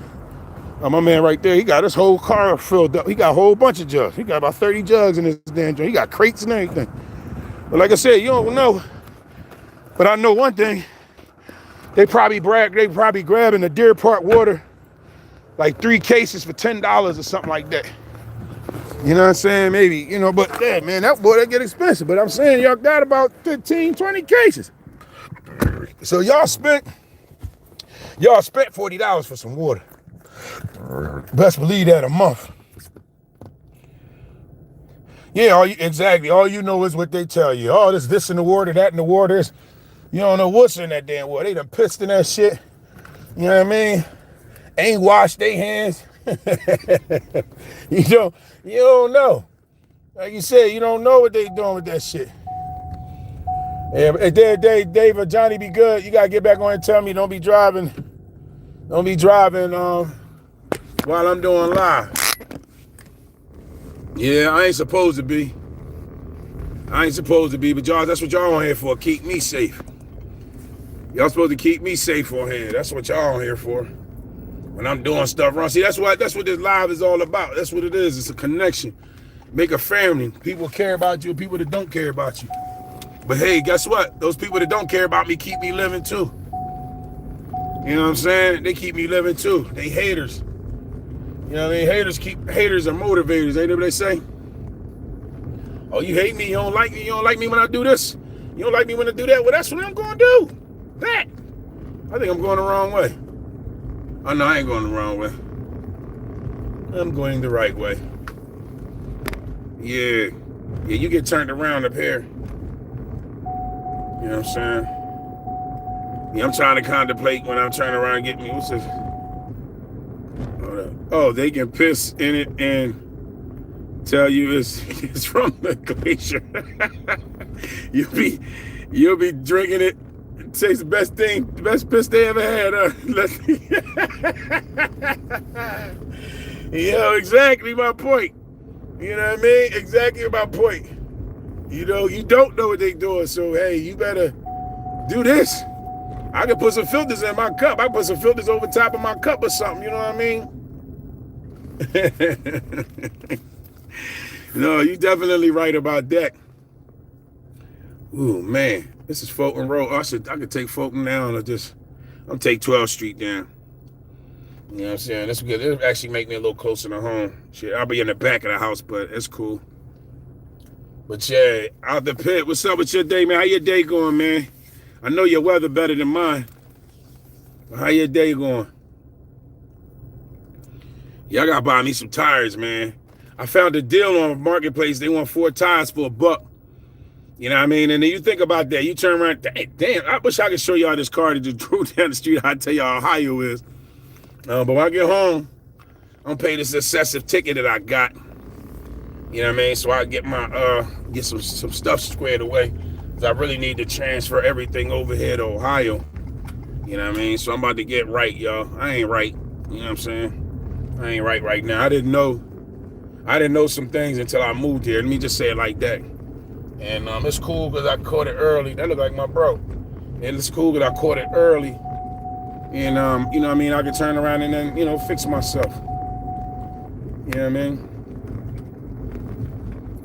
My man right there, he got his whole car filled up. He got a whole bunch of jugs. He got about 30 jugs in his damn joint. He got crates and everything. But like I said, you don't know. But I know one thing. They probably grabbing the Deer Park water, like 3 cases for $10 or something like that. You know what I'm saying? Maybe, you know, but yeah, man, that get expensive. But I'm saying y'all got about 15, 20 cases. So y'all spent $40 for some water. Best believe that a month. Yeah, exactly. All you know is what they tell you. Oh, there's this in the water, that in the water. You don't know what's in that damn water. They done pissed in that shit. You know what I mean? Ain't washed their hands. You don't know. Like you said, you don't know what they doing with that shit. Yeah, Dave or Johnny Be Good, you gotta get back on and tell me don't be driving while I'm doing live. Yeah, I ain't supposed to be. But y'all, that's what y'all on here for. Keep me safe. Y'all supposed to keep me safe on here. That's what y'all on here for. When I'm doing stuff wrong. See, that's what this live is all about. That's what it is. It's a connection. Make a family. People care about you, people that don't care about you. But hey, guess what? Those people that don't care about me keep me living too. You know what I'm saying? They keep me living too. They haters. You know what I mean? Haters are motivators, ain't that what they say? Oh, you hate me? You don't like me? You don't like me when I do this? You don't like me when I do that? Well, that's what I'm going to do. That. I think I'm going the wrong way. Oh, no, I ain't going the wrong way. I'm going the right way. Yeah. Yeah, you get turned around up here. You know what I'm saying? Yeah, I'm trying to contemplate when I'm turning around and get me. What's this? Hold up. Oh, they can piss in it and tell you it's from the glacier. You'll be drinking it. It tastes the best piss they ever had. Yo, exactly my point. You know what I mean? Exactly my point. You know, you don't know what they doing, so hey, you better do this. I can put some filters in my cup. I can put some filters over top of my cup or something, you know what I mean? No, you definitely right about that. Ooh, man. This is Fulton Road. I could take Fulton down or I'll take 12th Street down. You know what I'm saying? That's good. It'll actually make me a little closer to home. Shit, I'll be in the back of the house, but it's cool. But yeah, out the pit. What's up with your day, man? How your day going, man? I know your weather better than mine. But how your day going? Yeah, I gotta buy me some tires, man. I found a deal on Marketplace. They want 4 tires for $1. You know what I mean? And then you think about that. You turn around. Damn, I wish I could show y'all this car that just drove down the street. I'll tell y'all how Ohio is. But when I get home, I'm gonna pay this excessive ticket that I got. You know what I mean? So I get my get some stuff squared away. Cause I really need to transfer everything over here to Ohio. You know what I mean? So I'm about to get right, y'all. I ain't right. You know what I'm saying? I ain't right now. I didn't know some things until I moved here. Let me just say it like that. And it's cool because I caught it early. That look like my bro. And it's cool because I caught it early. And you know what I mean? I can turn around and then, you know, fix myself. You know what I mean?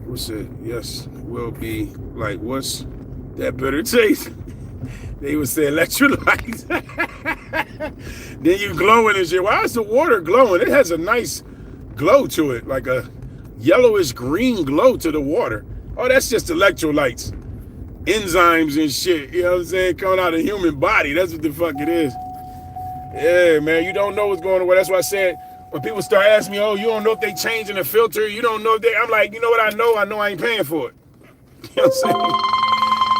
What's it? Yes, will be like, what's that better taste? They would say electrolytes. Then you glowing and shit. Why is the water glowing? It has a nice glow to it, like a yellowish green glow to the water. Oh, that's just electrolytes. Enzymes and shit, you know what I'm saying? Coming out of the human body. That's what the fuck it is. Yeah, man, you don't know what's going on. That's why I said, when people start asking me, oh, you don't know if they changing the filter, you don't know if they, I'm like, you know what I know? I know I ain't paying for it. You know what I'm saying?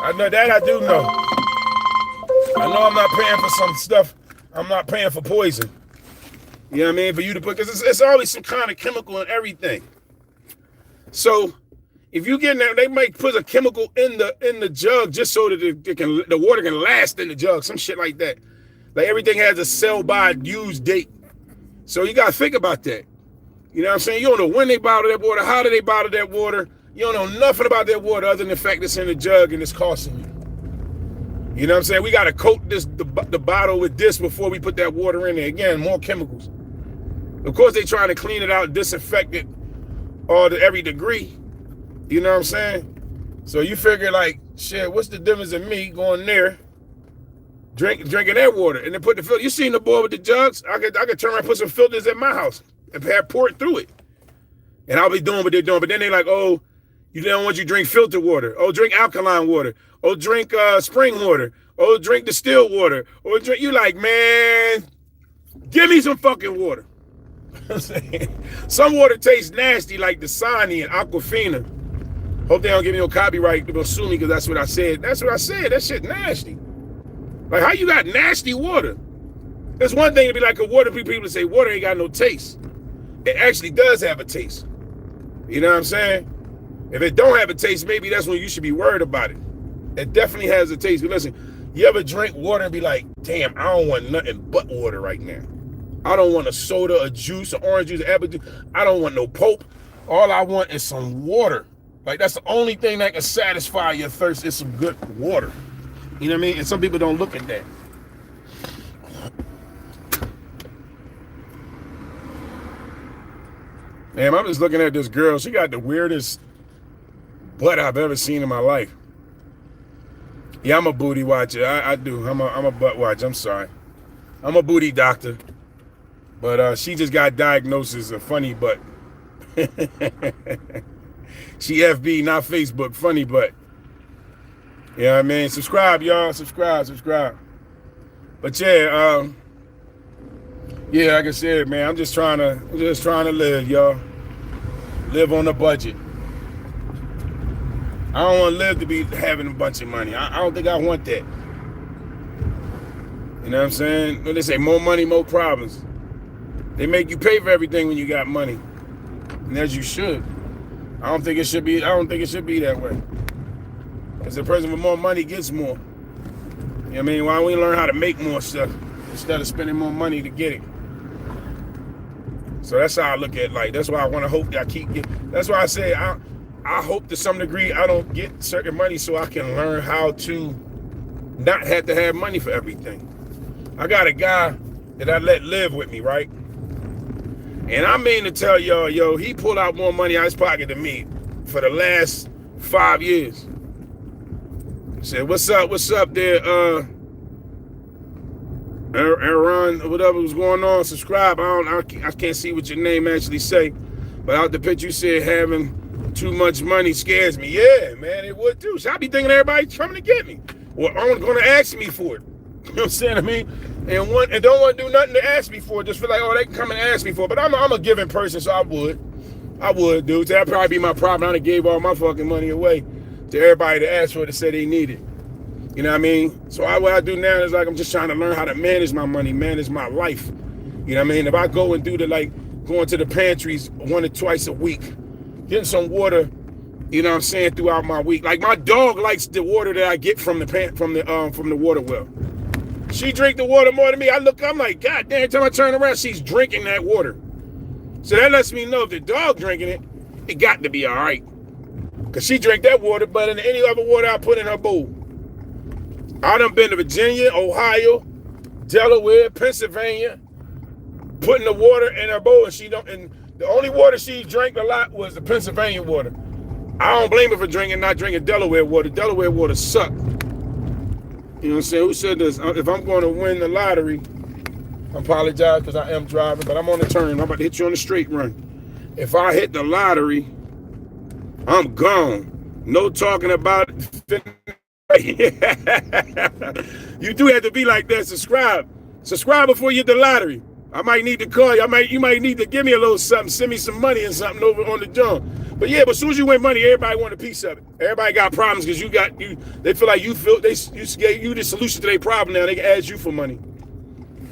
I know that I do know. I know I'm not paying for some stuff. I'm not paying for poison. You know what I mean? For you to put, because it's always some kind of chemical in everything. So if you get that, they might put a chemical in the jug just so that the water can last in the jug, some shit like that. Like everything has a sell by use date. So you gotta think about that. You know what I'm saying? You don't know when they bottle that water, how do they bottle that water. You don't know nothing about that water other than the fact it's in the jug and it's costing you. You know what I'm saying? We gotta coat the bottle with this before we put that water in there. Again, more chemicals. Of course, they trying to clean it out, disinfect it all to every degree. You know what I'm saying? So you figure like, shit, what's the difference in me going there, drinking that water, and then put the filter? You seen the boy with the jugs? I could turn around and put some filters at my house and pour it through it. And I'll be doing what they're doing. But then they like, oh, you don't want you to drink filtered water. Oh, drink alkaline water. Oh, drink spring water. Oh, drink distilled water. Or drink, you like, man, give me some fucking water. Some water tastes nasty like Dasani and Aquafina. Hope they don't give me no copyright. They'll sue me because that's what I said. That's what I said. That shit nasty. Like, how you got nasty water? It's one thing to be like a water, people say water ain't got no taste. It actually does have a taste. You know what I'm saying? If it don't have a taste, maybe that's when you should be worried about it. It definitely has a taste. But listen, you ever drink water and be like, damn, I don't want nothing but water right now. I don't want a soda, a juice, an orange juice, an apple juice. I don't want no Pope. All I want is some water. Like, that's the only thing that can satisfy your thirst is some good water. You know what I mean? And some people don't look at that. Man, I'm just looking at this girl. She got the weirdest butt I've ever seen in my life. Yeah, I'm a booty watcher. I do. I'm a butt watcher. I'm sorry. I'm a booty doctor. But she just got diagnosed as a funny butt. She FB, not Facebook. Funny, but you know what I mean? Subscribe, y'all. Subscribe. But yeah, yeah, like I said, man, I'm just trying to live, y'all. Live on a budget. I don't want to live to be having a bunch of money. I don't think I want that. You know what I'm saying? When they say more money, more problems. They make you pay for everything when you got money. And as you should. I don't think it should be that way. Because the person with more money gets more. You know what I mean? Why don't we learn how to make more stuff instead of spending more money to get it? So that's how I look at life. That's why I want to hope that I keep getting. That's why I say I hope to some degree I don't get certain money so I can learn how to not have to have money for everything. I got a guy that I let live with me, right? And I mean to tell y'all, yo, he pulled out more money out of his pocket than me for the last 5 years. He said, what's up there, Aaron, whatever was going on, subscribe. I can't see what your name actually say, but out the picture you said having too much money scares me. Yeah, man, it would too. So I be thinking everybody's coming to get me. Or I'm going to ask me for it. You know what I'm saying to me? And don't want to do nothing to ask me for it. Just feel like, oh, they can come and ask me for it. But I'm a giving person, so I would, dude. That'd probably be my problem. I done gave all my fucking money away to everybody that asked for it to say they need it. You know what I mean? So what I do now is like I'm just trying to learn how to manage my money, manage my life. You know what I mean? If I go and do going to the pantries 1 or twice a week, getting some water, you know what I'm saying, throughout my week. Like my dog likes the water that I get from the water well. She drink the water more than me. I'm like, God damn, every time I turn around, she's drinking that water. So that lets me know if the dog drinking it, it got to be all right. Because she drank that water better than any other water I put in her bowl. I done been to Virginia, Ohio, Delaware, Pennsylvania, putting the water in her bowl, and the only water she drank a lot was the Pennsylvania water. I don't blame her for not drinking Delaware water. Delaware water sucked. You know what I'm saying? Who said this? If I'm going to win the lottery, I apologize because I am driving, but I'm on the turn. I'm about to hit you on the straight run. If I hit the lottery, I'm gone. No talking about it. You do have to be like that. Subscribe before you hit the lottery. I might need to call you. You might need to give me a little something, send me some money and something over on the jump. But yeah, but as soon as you win money, everybody want a piece of it. Everybody got problems because they feel like you gave you the solution to their problem now. They can ask you for money.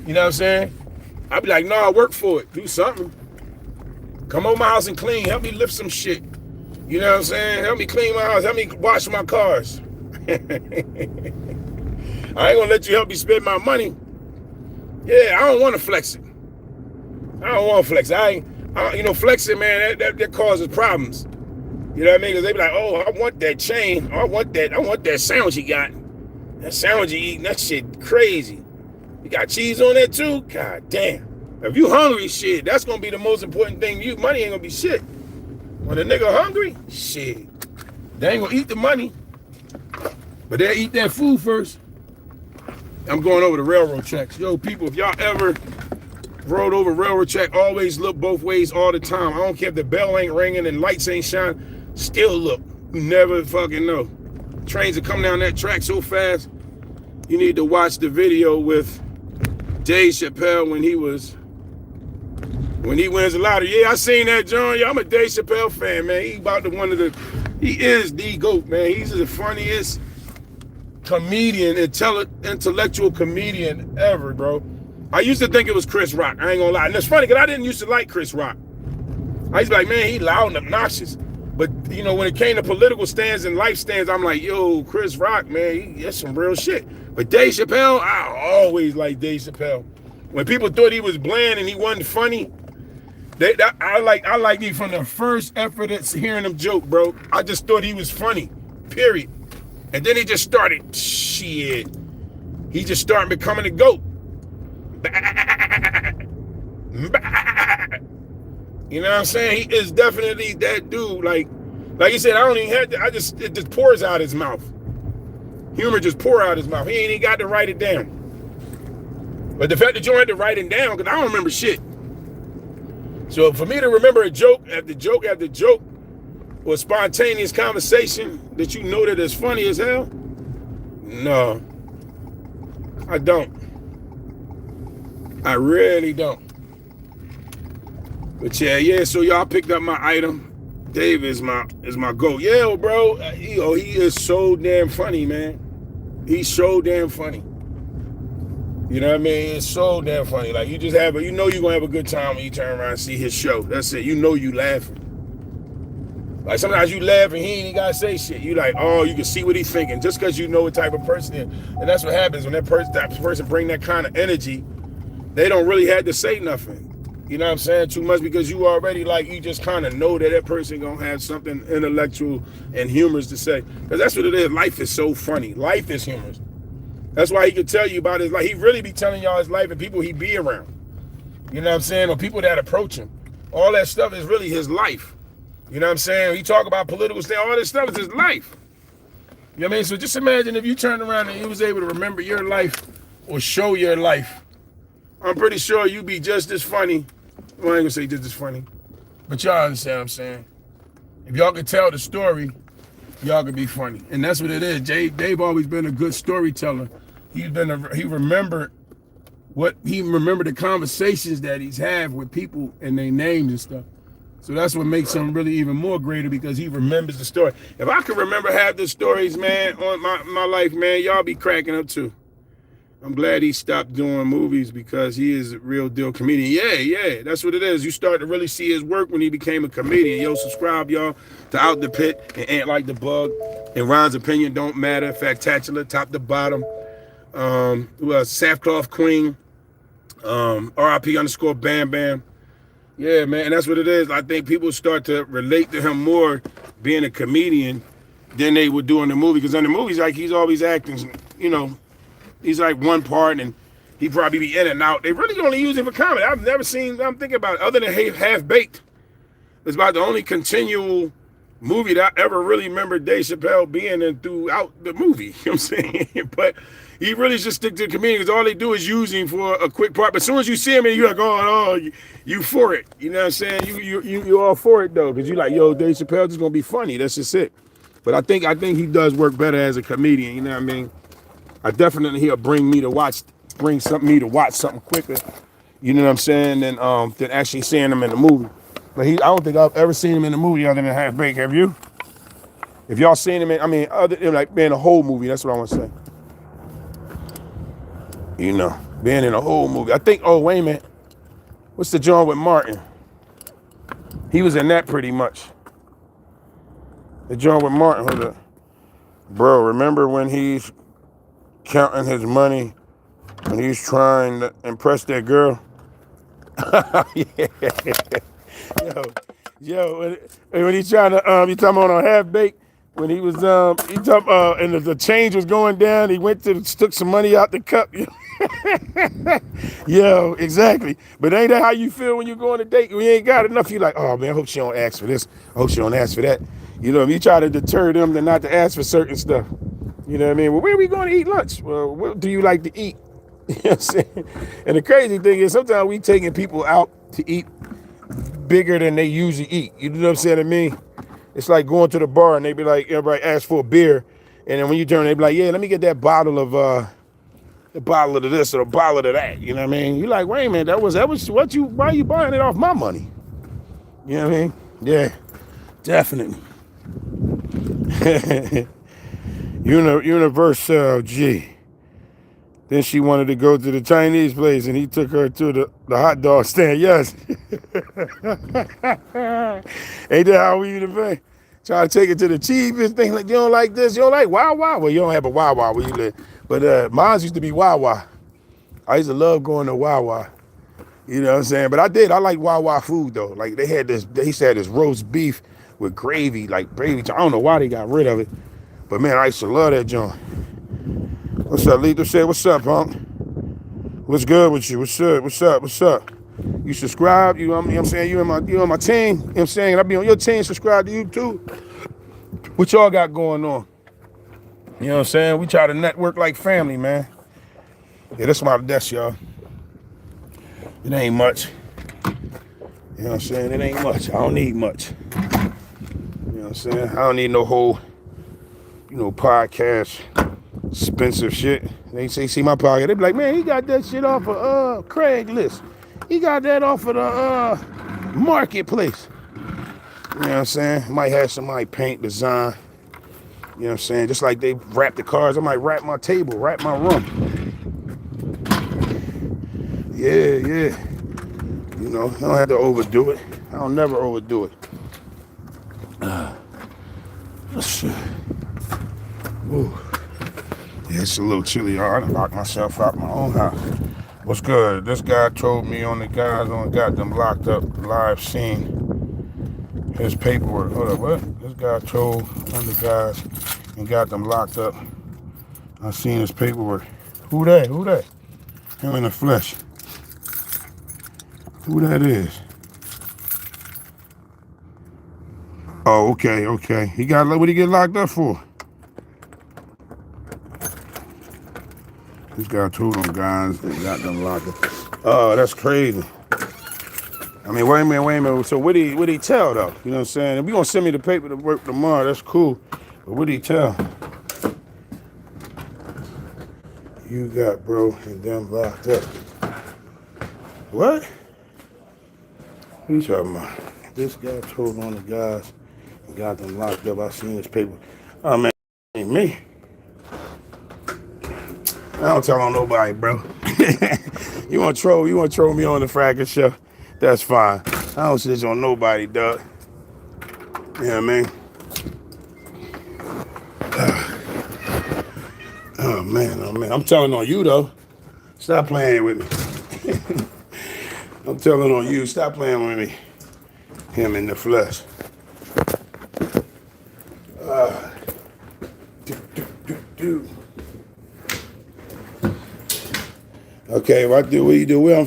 You know what I'm saying? I'd be like, no, I work for it. Do something. Come over my house and clean. Help me lift some shit. You know what I'm saying? Help me clean my house. Help me wash my cars. I ain't gonna let you help me spend my money. Yeah, I don't want to flex it. I don't want to flex it. Flexing, man, that causes problems. You know what I mean? Because they be like, oh, I want that chain. Oh, I want that sandwich you got. That sandwich you eating, that shit crazy. You got cheese on that too? God damn. If you hungry, shit, that's gonna be the most important thing to you. Money ain't gonna be shit. When a nigga hungry, shit, they ain't gonna eat the money. But they'll eat that food first. I'm going over the railroad tracks. Yo, people, if y'all ever rode over railroad track, always look both ways all the time. I don't care if the bell ain't ringing and lights ain't shining. Still look. You never fucking know. Trains are coming down that track so fast. You need to watch the video with Dave Chappelle when he wins the lottery. Yeah, I seen that, John. Yeah, I'm a Dave Chappelle fan, man. He is the GOAT, man. He's the funniest comedian, intellectual comedian ever, bro. I used to think it was Chris Rock. I ain't gonna lie. And it's funny because I didn't used to like Chris Rock. I used to be like, man, he loud and obnoxious. But, you know, when it came to political stands and life stands, I'm like, yo, Chris Rock, man, that's some real shit. But Dave Chappelle, I always liked Dave Chappelle. When people thought he was bland and he wasn't funny, I liked him from the first effort at hearing him joke, bro. I just thought he was funny, period. And then he just started, shit. He just started becoming a GOAT. You know what I'm saying? He is definitely that dude. Like you said, I don't even have to, it just pours out his mouth. Humor just pour out his mouth. He ain't even got to write it down. But the fact that you don't have to write it down, because I don't remember shit. So for me to remember a joke after joke after joke, or spontaneous conversation that you know that is funny as hell? No, I don't. I really don't. But yeah. So y'all picked up my item. Dave is my GOAT. Yeah, bro. He is so damn funny, man. He's so damn funny. You know what I mean? It's so damn funny. Like, you just you know you're gonna have a good time when you turn around and see his show. That's it. You know you laughing. Like, sometimes you laugh and he ain't even gotta say shit. You like, oh, you can see what he's thinking just because you know what type of person he is. And that's what happens when that person bring that kind of energy. They don't really have to say nothing. You know what I'm saying? Too much, because you already, like, you just kind of know that person gonna have something intellectual and humorous to say. Because that's what it is. Life is so funny. Life is humorous. That's why he could tell you about his life. He really be telling y'all his life and people he be around. You know what I'm saying? Or people that approach him. All that stuff is really his life. You know what I'm saying? He talk about political stuff. All this stuff is his life. You know what I mean? So just imagine if you turned around and you was able to remember your life or show your life. I'm pretty sure you'd be just as funny. Well, I ain't gonna say just as funny, but y'all understand what I'm saying. If y'all could tell the story, y'all could be funny. And that's what it is. Dave always been a good storyteller. He remembered the conversations that he's had with people and their names and stuff. So that's what makes him really even more greater, because he remembers the story. If I could remember half the stories, man, on my life, man, y'all be cracking up too. I'm glad he stopped doing movies, because he is a real deal comedian. Yeah, that's what it is. You start to really see his work when he became a comedian. Yo, subscribe, y'all, to Out the Pit and Ant Like the Bug. And Ron's Opinion Don't Matter. Factacular, top to bottom. Saffcloth Queen. RIP _Bam Bam. Yeah, man, and that's what it is. I think people start to relate to him more being a comedian than they would do in the movie. Because in the movies, like, he's always acting, you know, he's like one part, and he probably be in and out. They really only use him for comedy. I've never seen, I'm thinking about it, other than Half Baked. It's about the only continual movie that I ever really remember Dave Chappelle being in throughout the movie. You know what I'm saying? But he really just stick to the comedian, because all they do is use him for a quick part. But as soon as you see him, and you're like, oh, you for it. You know what I'm saying? You all for it, though, because you're like, yo, Dave Chappelle just gonna be funny. That's just it. But I think he does work better as a comedian. You know what I mean? I definitely, he'll bring me to watch something quicker, you know what I'm saying, than actually seeing him in the movie. But I don't think I've ever seen him in the movie other than Half Baked. Have you? If y'all seen him other than like being a whole movie, that's what I want to say. You know, being in a whole movie. I think, oh, wait a minute. What's the joint with Martin? He was in that pretty much. The joint with Martin, hold up. Bro, remember when he's counting his money and he's trying to impress that girl? Yeah. Yo, when he's trying to, you talking about on Half Baked, when he was, he talking, and the change was going down, he took some money out the cup. Yo, exactly. But ain't that how you feel when you go on a date? When you ain't got enough, you like, oh man, I hope she don't ask for this. I hope she don't ask for that. You know, you try to deter them to not to ask for certain stuff. You know what I mean? Well, where are we going to eat lunch? Well, what do you like to eat? You know what I'm saying? And the crazy thing is, sometimes we taking people out to eat bigger than they usually eat. You know what I'm saying to me? It's like going to the bar and they be like, everybody ask for a beer. And then when you turn, they be like, yeah, let me get that bottle of this or a bottle of that. You know what I mean? You like, wait a minute, that was why are you buying it off my money? You know what I mean? Yeah, definitely. Universal G. Then she wanted to go to the Chinese place, and he took her to the hot dog stand. Yes. Ain't that how we used to be? Try to take it to the cheapest thing. Like, you don't like this? You don't like Wawa? Well, you don't have a Wawa where you live. But mine used to be Wawa. I used to love going to Wawa. You know what I'm saying? But I like Wawa food, though. Like, they used to have this roast beef with gravy, like gravy. I don't know why they got rid of it. But, man, I used to love that joint. What's up, Lethal? Say, what's up, punk? What's good with you? What's up? You subscribe? You know what I'm saying? You on my team? You know what I'm saying? I be on your team, subscribe to you too. What y'all got going on? You know what I'm saying? We try to network like family, man. Yeah, that's my desk, y'all. It ain't much. You know what I'm saying? It ain't much. I don't need much. You know what I'm I'm saying? I don't need no whole, podcast, expensive shit. They say, see my pocket. They be like, man, he got that shit off of Craigslist. He got that off of the marketplace. You know what I'm saying? Might have somebody paint, design. You know what I'm saying? Just like they wrap the cars, I might wrap my table, wrap my room. Yeah. I don't have to overdo it. I don't never overdo it. Shit. Ooh. Yeah, it's a little chilly. I done locked myself out my own house. What's good? This guy told me on the guys got them locked up live scene. His paperwork. Hold up, what? This guy told one of the guys and got them locked up. I seen his paperwork. Who that? Him in the flesh. Who that is? Oh, okay. What he get locked up for? This guy told them guys and got them locked up. Oh, that's crazy. I mean, wait a minute. So what did he tell though? You know what I'm saying? If you gonna send me the paper to work tomorrow, that's cool. But what did he tell? You got bro and them locked up. What? What you talking about? This guy told on the guys and got them locked up. I seen his paper. Oh man, ain't me. I don't tell on nobody, bro. You wanna troll me on the Fracking Show? That's fine. I don't snitch on nobody, dog. You know what I mean? Oh man. I'm telling on you though. Stop playing with me. I'm telling on you. Stop playing with me. Him in the flesh. Okay, what do you do? Where I'm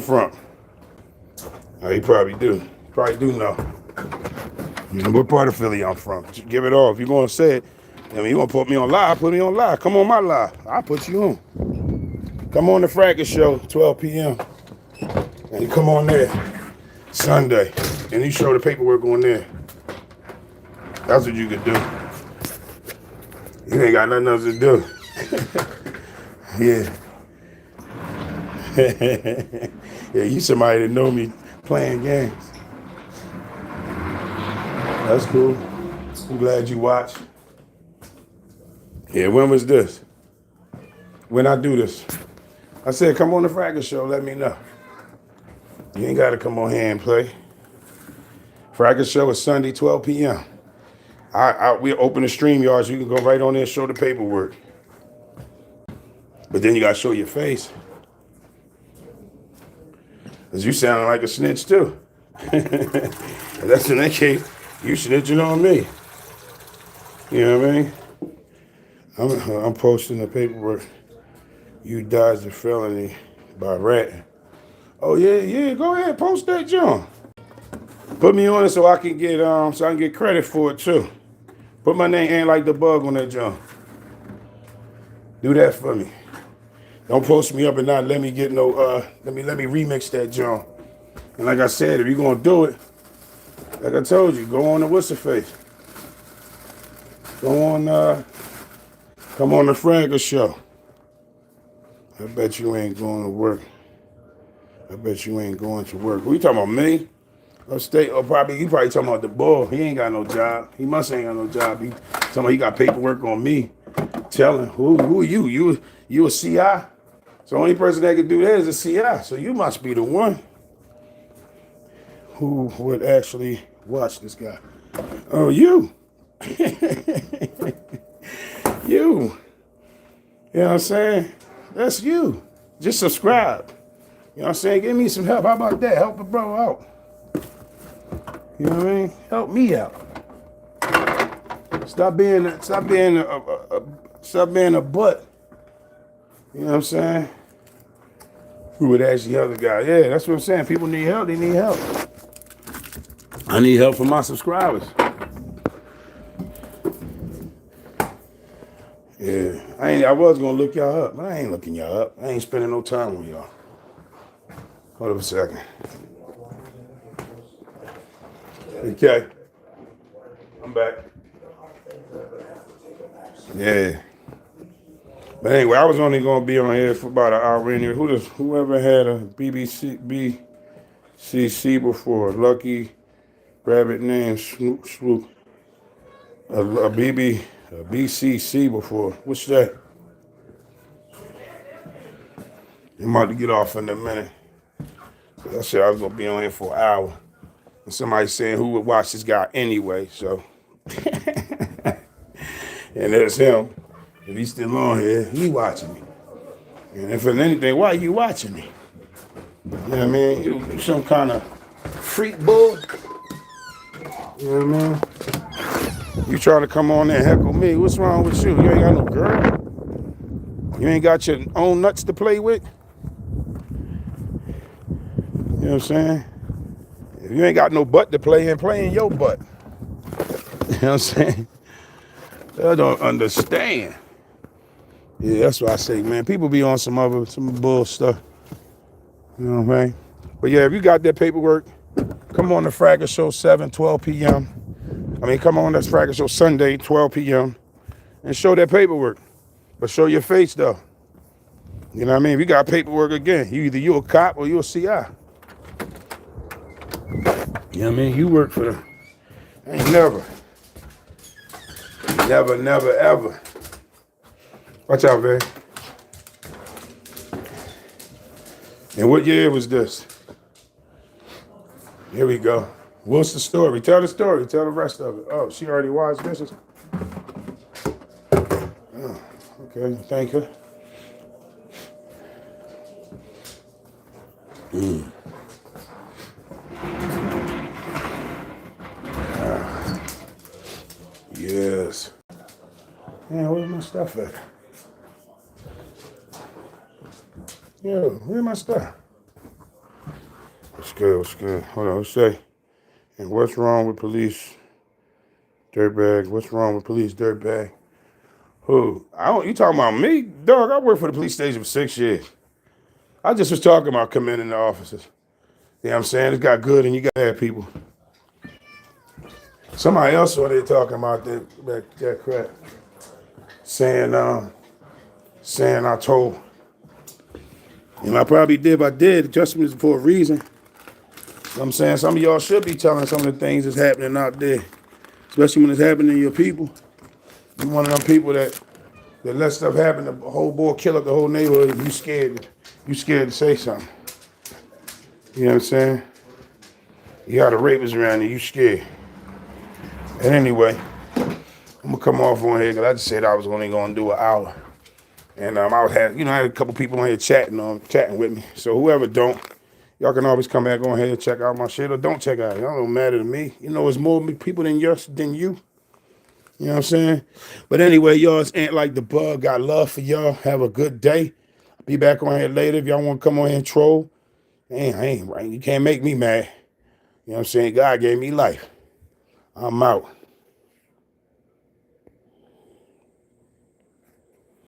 from? Oh, he probably do. Probably do know. What part of Philly I'm from? Just give it off. If you're gonna say it, you gonna put me on live, put me on live. Come on my live. I'll put you on. Come on the Fracking Show, 12 p.m. And you come on there Sunday. And you show the paperwork on there. That's what you could do. You ain't got nothing else to do. Yeah. Yeah, you somebody that know me playing games. That's cool. I'm glad you watched. Yeah, when was this? When I do this? I said, come on the Fracking Show, let me know. You ain't got to come on here and play. Fracking Show is Sunday, 12 p.m. We open the StreamYard so you can go right on there and show the paperwork. But then you got to show your face. Because you sound like a snitch, too. That's in that case, you snitching on me. You know what I mean? I'm posting the paperwork. You dodged a felony by ratting. Oh, yeah, go ahead, post that, John. Put me on it so I can get credit for it, too. Put my name Ain't Like the Bug on that, John. Do that for me. Don't post me up and not let me get no, let me remix that, John. And like I said, if you're going to do it, like I told you, go on the What's the Face. Go on, come on the Fracking Show. I bet you ain't going to work. Who you talking about, me? Or state, or probably, he probably talking about the bull. He ain't got no job. He must ain't got no job. He talking about he got paperwork on me. Telling, who are you? You a CI? So the only person that can do that is a CI. So you must be the one who would actually watch this guy. Oh, you. You. You know what I'm saying? That's you. Just subscribe. You know what I'm saying? Give me some help. How about that? Help a bro out. You know what I mean? Help me out. Stop being a butt. You know what I'm saying? Who would actually help the guy? Yeah, that's what I'm saying. People need help. They need help. I need help from my subscribers. Yeah, I was gonna look y'all up, but I ain't looking y'all up. I ain't spending no time with y'all. Hold up a second. Okay. I'm back. Yeah. But anyway, I was only gonna be on here for about an hour anyway. Whoever had a BCC before? Lucky Rabbit named Swoop. A BCC before. What's that? I'm about to get off in a minute. I said I was gonna be on here for an hour. And somebody saying who would watch this guy anyway, so. And there's him. If he's still on here, he watching me. And if there's anything, why are you watching me? You know what I mean? You some kind of freak bull. You know what I mean? You trying to come on there and heckle me. What's wrong with you? You ain't got no girl. You ain't got your own nuts to play with. You know what I'm saying? If you ain't got no butt to play in your butt. You know what I'm saying? I don't understand. Yeah, that's what I say, man. People be on some bull stuff. You know what I mean? But yeah, if you got that paperwork, come on the Fracas Show 12 p.m. Come on that Fracas Show Sunday, 12 p.m. and show that paperwork. But show your face, though. You know what I mean? If you got paperwork again, you a cop or you a CI. You know what I mean? You work for them. Ain't never, ever. Watch out, man. And what year was this? Here we go. What's the story? Tell the story. Tell the rest of it. Oh, she already watched this. Oh, okay, thank her. Yes. Man, where's my stuff at? Yo, where's my stuff? What's good? Hold on, let's say. And what's wrong with police dirtbag? What's wrong with police dirtbag? Who? You talking about me? Dog, I worked for the police station for 6 years. I just was talking about coming in the offices. You know what I'm saying? It's got good and you got bad people. Somebody else on there talking about that crap. Saying I told. I probably did, but I did. Adjustments for a reason. You know what I'm saying? Some of y'all should be telling some of the things that's happening out there. Especially when it's happening to your people. You're one of them people that let stuff happen, the whole boy kill up the whole neighborhood, you scared to say something. You know what I'm saying? You got a rapist around you scared. And anyway, I'm gonna come off on here because I just said I was only gonna do an hour. And I had a couple people on here chatting with me. So whoever don't, y'all can always come back on here and check out my shit or don't check out it. Y'all don't matter to me. It's more people than you. You know what I'm saying? But anyway, y'all, it's Ant Like the Bug. Got love for y'all. Have a good day. Be back on here later if y'all want to come on here and troll. I ain't right. You can't make me mad. You know what I'm saying? God gave me life. I'm out.